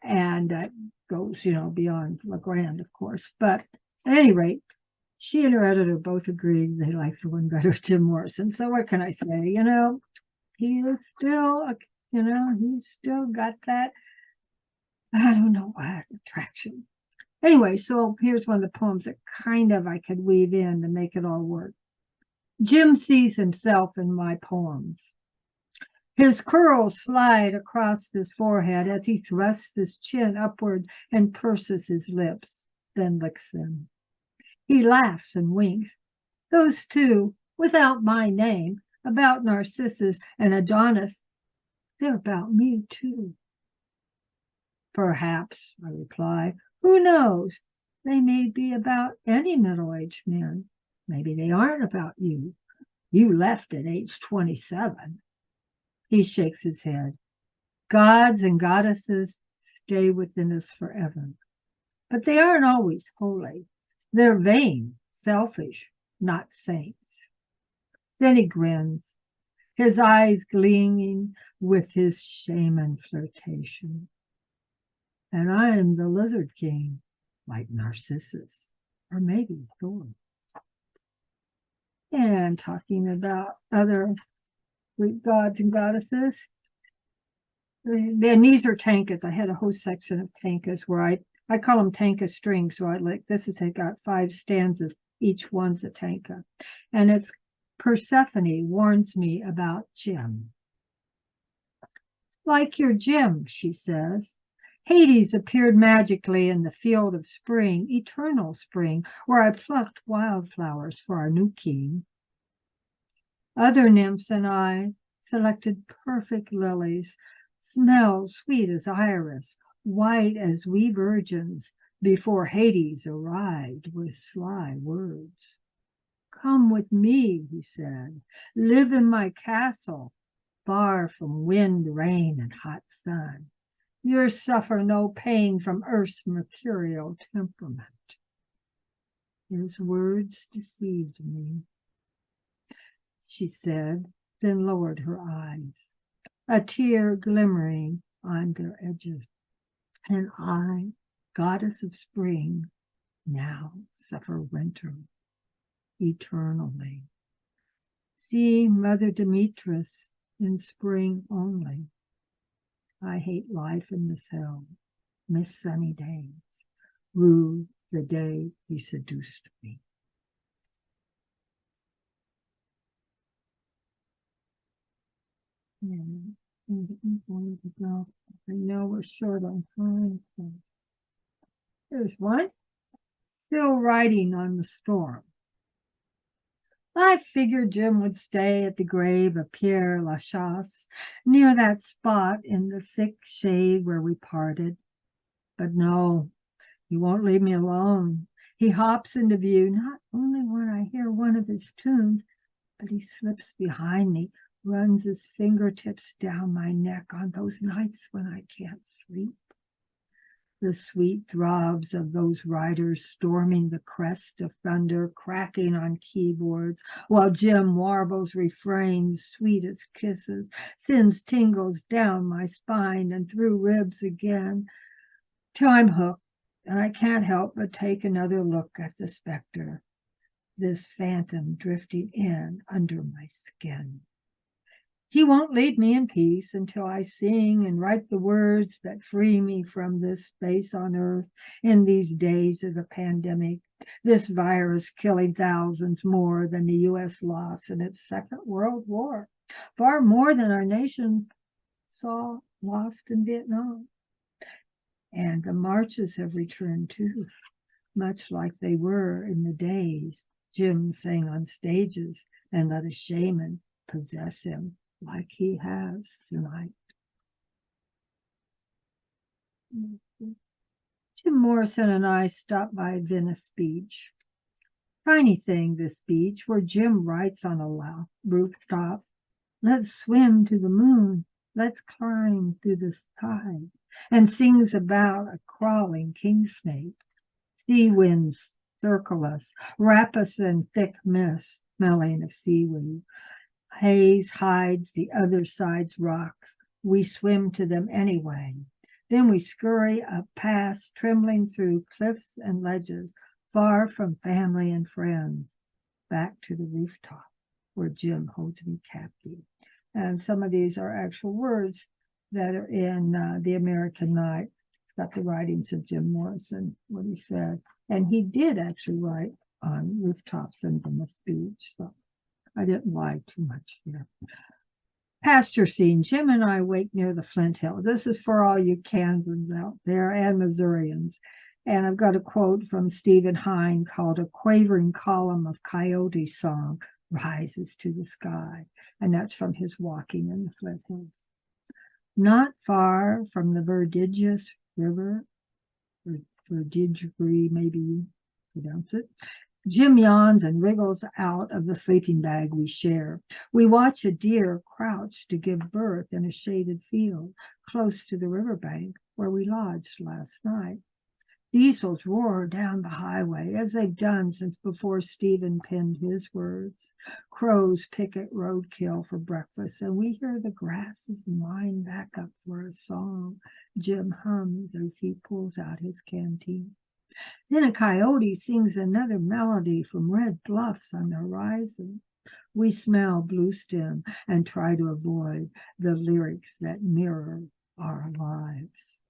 And that goes, beyond LaGrande, of course. But at any rate, she and her editor both agreed they liked the one better, Jim Morrison. So what can I say? He is still, he's still got that, I don't know what, attraction. Anyway, so here's one of the poems that kind of I could weave in to make it all work. Jim sees himself in my poems. His curls slide across his forehead as he thrusts his chin upward and purses his lips, then licks them. He laughs and winks. Those two, without my name, about Narcissus and Adonis, they're about me too. Perhaps, I reply. Who knows? They may be about any middle-aged men. Maybe they aren't about you. You left at age 27. He shakes his head. Gods and goddesses stay within us forever. But they aren't always holy. They're vain, selfish, not saints. Then he grins, his eyes gleaming with his shame and flirtation. And I am the Lizard King, like Narcissus, or maybe Thor. And talking about other Greek gods and goddesses, and these are tankas. I had a whole section of tankas where I call them tanka strings. So this is, they got 5 stanzas. Each one's a tanka. And it's Persephone warns me about Jim. Like your Jim, she says. Hades appeared magically in the field of spring, eternal spring, where I plucked wildflowers for our new king. Other nymphs and I selected perfect lilies, smell sweet as iris, white as we virgins, before Hades arrived with sly words. Come with me, he said, live in my castle, far from wind, rain, and hot sun. You'll suffer no pain from Earth's mercurial temperament. His words deceived me, she said, then lowered her eyes, a tear glimmering on their edges. And I, goddess of spring, now suffer winter eternally. See Mother Demetrius in spring only. I hate life in this hell, miss sunny days, rue the day he seduced me. And I'm going to go. I know we're short on time. So. Here's one. Still writing on the storm. I figured Jim would stay at the grave of Pierre Lachasse, near that spot in the thick shade where we parted. But no, he won't leave me alone. He hops into view not only when I hear one of his tunes, but he slips behind me, runs his fingertips down my neck on those nights when I can't sleep. The sweet throbs of those riders storming the crest of thunder, cracking on keyboards, while Jim warbles refrains sweet as kisses, sends tingles down my spine and through ribs again, till I'm hooked, and I can't help but take another look at the specter, this phantom drifting in under my skin. He won't leave me in peace until I sing and write the words that free me from this space on earth in these days of the pandemic, this virus killing thousands more than the U.S. lost in its Second World War, far more than our nation saw lost in Vietnam. And the marches have returned too, much like they were in the days Jim sang on stages and let a shaman possess him, like he has tonight. Jim Morrison and I stopped by Venice Beach. Tiny thing, this beach, where Jim writes on a rooftop, let's swim to the moon, let's climb through the tide, and sings about a crawling king snake. Sea winds circle us, wrap us in thick mist, smelling of seaweed. Haze hides the other side's rocks. We swim to them anyway. Then we scurry up past, trembling through cliffs and ledges, far from family and friends, back to the rooftop where Jim holds me captive. And some of these are actual words that are in The American Night. It's got the writings of Jim Morrison, what he said. And he did actually write on rooftops in Venice Beach. So I didn't lie too much here. Pasture scene. Jim and I wake near the Flint Hill. This is for all you Kansans out there and Missourians. And I've got a quote from Stephen Hine called "A Quavering Column of Coyote Song Rises to the Sky." And that's from his walking in the Flint Hills. Not far from the Verdigris River, Verdigris, maybe you pronounce it, Jim yawns and wriggles out of the sleeping bag we share. We watch a deer crouch to give birth in a shaded field close to the riverbank where we lodged last night. Diesels roar down the highway, as they've done since before Stephen penned his words. Crows picket roadkill for breakfast, and we hear the grasses wind back up for a song Jim hums as he pulls out his canteen. Then a coyote sings another melody from red bluffs on the horizon. We smell bluestem and try to avoid the lyrics that mirror our lives.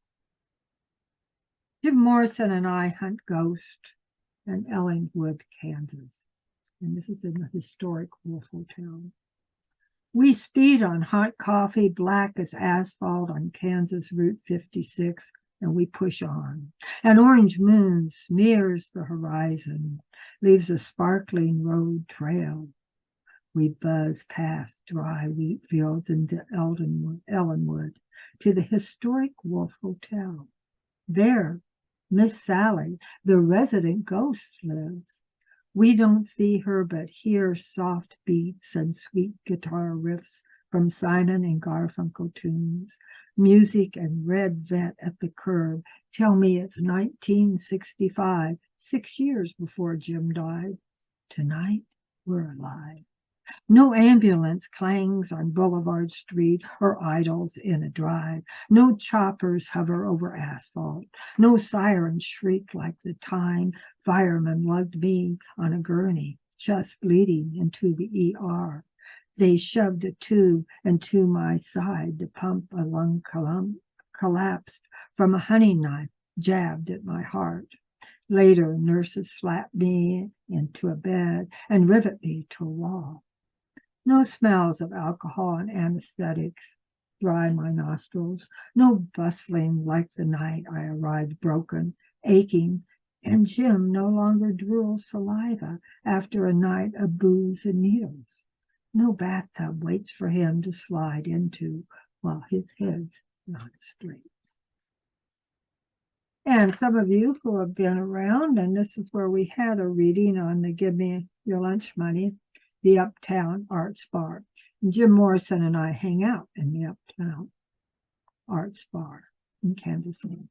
Jim Morrison and I hunt ghost in Ellingwood, Kansas. And this is in the historic Wolf Hotel. We speed on hot coffee, black as asphalt on Kansas Route 56, and we push on. An orange moon smears the horizon, leaves a sparkling road trail. We buzz past dry wheat fields into Ellenwood to the historic Wolf Hotel. There, Miss Sally, the resident ghost, lives. We don't see her but hear soft beats and sweet guitar riffs from Simon and Garfunkel tunes. Music and red vet at the curb tell me it's 1965, 6 years before Jim died. Tonight, we're alive. No ambulance clangs on Boulevard Street or idles in a drive. No choppers hover over asphalt. No sirens shriek like the time firemen lugged me on a gurney, just bleeding into the ER. They shoved a tube into my side to pump a lung collapsed from a hunting knife jabbed at my heart. Later, nurses slapped me into a bed and rivet me to a wall. No smells of alcohol and anesthetics dry my nostrils. No bustling like the night I arrived broken aching, and Jim no longer drools saliva after a night of booze and needles. No bathtub waits for him to slide into while his head's not straight. And some of you who have been around, and this is where we had a reading on the Give Me Your Lunch Money, the Uptown Arts Bar. And Jim Morrison and I hang out in the Uptown Arts Bar in Kansas City.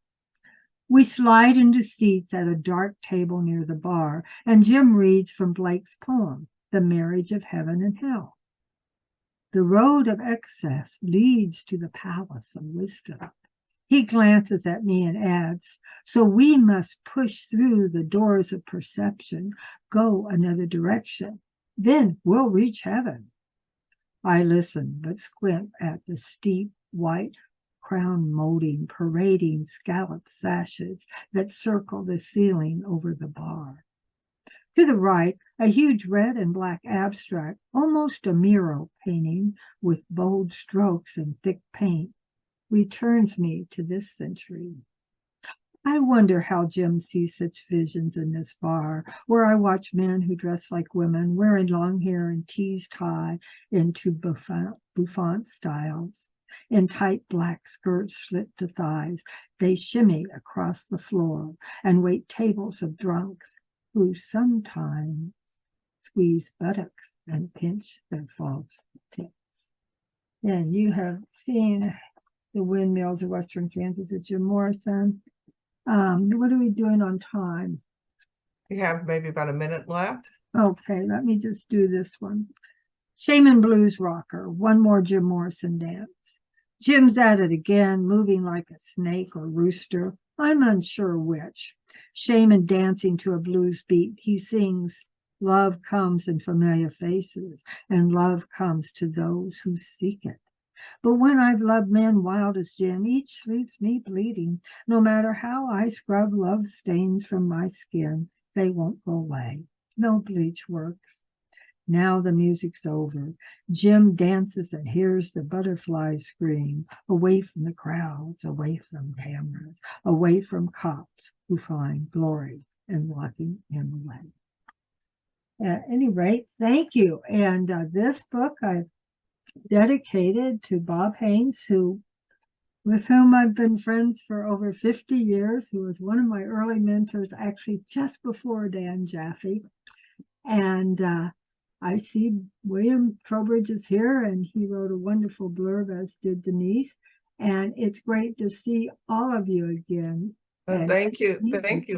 We slide into seats at a dark table near the bar, and Jim reads from Blake's poem, The Marriage of Heaven and Hell. The road of excess leads to the palace of wisdom. He glances at me and adds, so we must push through the doors of perception, go another direction. Then we'll reach heaven. I listen, but squint at the steep white crown molding, parading scallop sashes that circle the ceiling over the bar. To the right, a huge red and black abstract, almost a mural painting with bold strokes and thick paint, returns me to this century. I wonder how Jim sees such visions in this bar, where I watch men who dress like women, wearing long hair and teased tie into bouffant styles. In tight black skirts slit to thighs, they shimmy across the floor and wait tables of drunks who sometimes squeeze buttocks and pinch their false tips. And you have seen The Windmills of Western Kansas with Jim Morrison. What are we doing on time? We have maybe about a minute left. Okay, let me just do this one. Shaman Blues Rocker, one more Jim Morrison dance. Jim's at it again, moving like a snake or rooster. I'm unsure which. Shaman dancing to a blues beat. He sings, love comes in familiar faces, and love comes to those who seek it. But when I've loved men wild as Jim, each leaves me bleeding. No matter how I scrub love stains from my skin, they won't go away. No bleach works. Now the music's over. Jim dances and hears the butterflies scream, away from the crowds, away from cameras, away from cops who find glory in locking him away. At any rate, thank you. And this book I've dedicated to Bob Haynes, with whom I've been friends for over 50 years, who was one of my early mentors, actually just before Dan Jaffe. And I see William Trowbridge is here, and he wrote a wonderful blurb, as did Denise. And it's great to see all of you again. Thank you,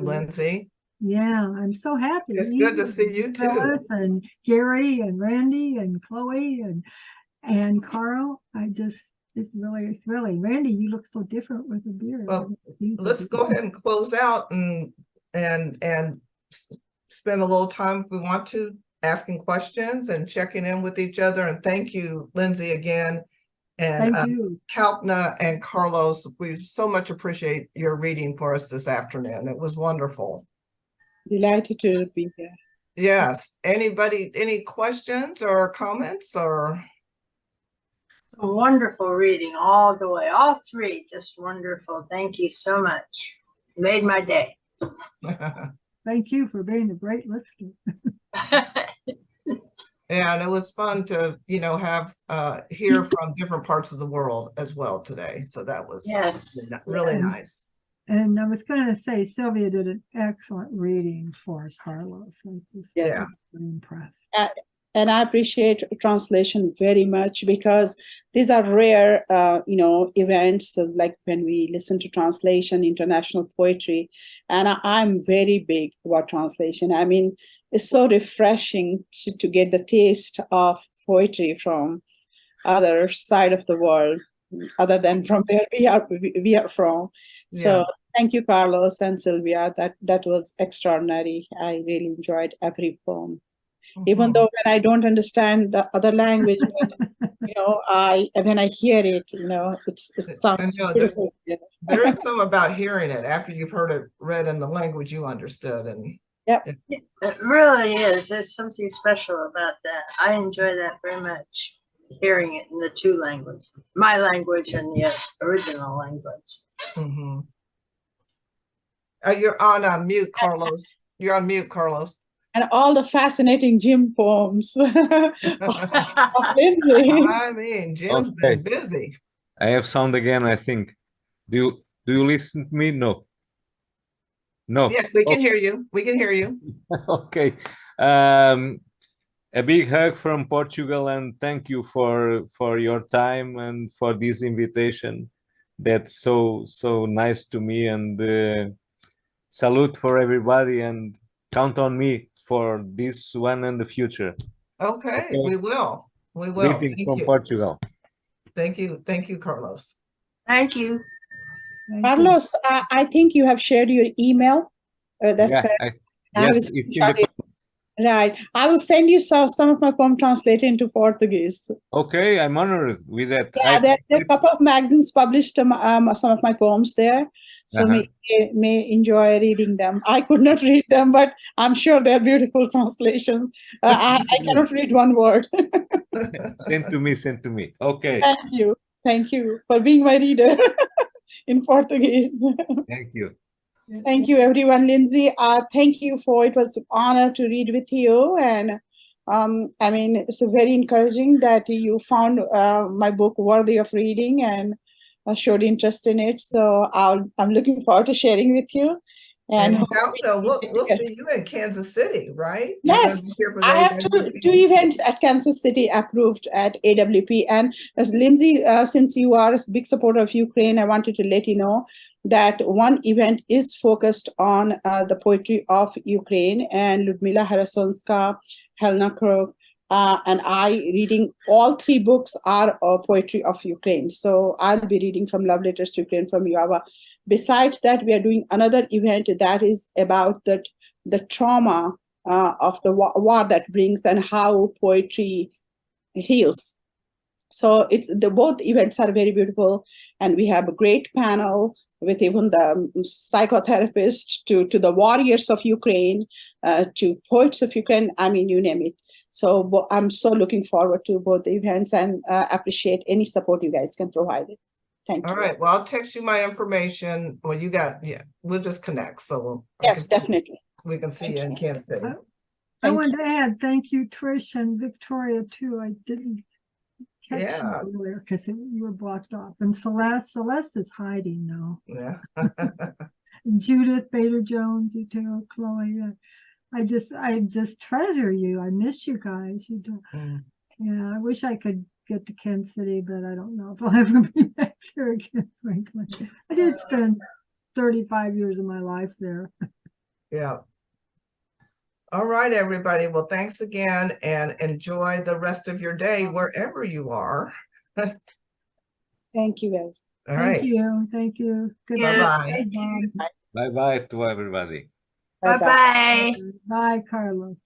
Lindsey. Yeah, I'm so happy. It's good to see you too. Phyllis and Gary and Randy and Chloe and Carl. It's really thrilling. Randy, you look so different with a beard. Well, let's go ahead and close out and spend a little time, if we want to, asking questions and checking in with each other. And thank you, Lindsey, again. And thank you. Kalpna and Carlos, we so much appreciate your reading for us this afternoon. It was wonderful. Delighted to be here. Yes. Anybody, any questions or comments or? A wonderful reading all the way, all three, just wonderful. Thank you so much. Made my day. Thank you for being a great listener. Yeah, and it was fun to, have hear from different parts of the world as well today. So that was really nice. And I was going to say, Sylvia did an excellent reading for Carlos. I was very impressed. And I appreciate translation very much, because these are rare, events, like when we listen to translation, international poetry. And I'm very big about translation. I mean, it's so refreshing to get the taste of poetry from other side of the world, other than from where we are from. Yeah. So thank you, Carlos and Sylvia. That was extraordinary. I really enjoyed every poem. Mm-hmm. Even though when I don't understand the other language, but, when I hear it, it sounds beautiful. There is some about hearing it after you've heard it read in the language you understood. And it really is. There's something special about that. I enjoy that very much, hearing it in the two languages, my language and the original language. Mm-hmm. You're on mute, Carlos. You're on mute, Carlos. And all the fascinating Jim poems of Lindsey. I mean, Jim's Okay. been busy. I have sound again, I think. Do you listen to me? No. No. Yes, we can hear you. We can hear you. Okay. A big hug from Portugal, and thank you for your time and for this invitation. That's so nice to me, and salute for everybody, and count on me for this one and the future. Okay, Okay. we will. We will. Greetings Thank from you. Portugal. Thank you. Thank you, Carlos. Thank you. Thank you. Carlos, I think you have shared your email. That's Yeah, correct. yes, was it's in the Right. I will send you some of my poem translated into Portuguese. Okay, I'm honored with that. Yeah, there are a couple of magazines published some of my poems there. So may enjoy reading them. I could not read them, but I'm sure they're beautiful translations. I cannot read one word. Send to me. Okay. Thank you for being my reader in Portuguese. Thank you. Thank you, everyone. Lindsey, thank you it was an honor to read with you. And I mean, it's very encouraging that you found my book worthy of reading and showed interest in it. So I'm looking forward to sharing with you. And we'll see you in Kansas City, right? Yes, I have two events at Kansas City approved at AWP. And as Lindsey, since you are a big supporter of Ukraine, I wanted to let you know that one event is focused on the poetry of Ukraine, and Ludmila Harasonska, Helena Kruk, and I reading all three books are poetry of Ukraine. So I'll be reading from Love Letters to Ukraine from Yoava. Besides that, we are doing another event that is about the trauma of the war that brings and how poetry heals. So both events are very beautiful, and we have a great panel with even the psychotherapist to the warriors of Ukraine, to poets of Ukraine. I mean, you name it. So I'm so looking forward to both the events and appreciate any support you guys can provide it. Thank you. All right. Well, I'll text you my information. Well, we'll just connect. So yes, definitely. We can see you in Kansas City. I want to add thank you, Trish and Victoria, too. I didn't catch you earlier because you were blocked off. And Celeste is hiding now. Yeah. Judith Bader-Jones, you too, Chloe. I just treasure you. I miss you guys. You do. Yeah, I wish I could get to Kansas City, but I don't know if I'll ever be back there again, frankly. I did spend 35 years of my life there. Yeah. All right, everybody. Well, thanks again, and enjoy the rest of your day wherever you are. Thank you, guys. All right. Thank you. Bye-bye. Bye-bye to everybody. Bye-bye. Bye, Carlos.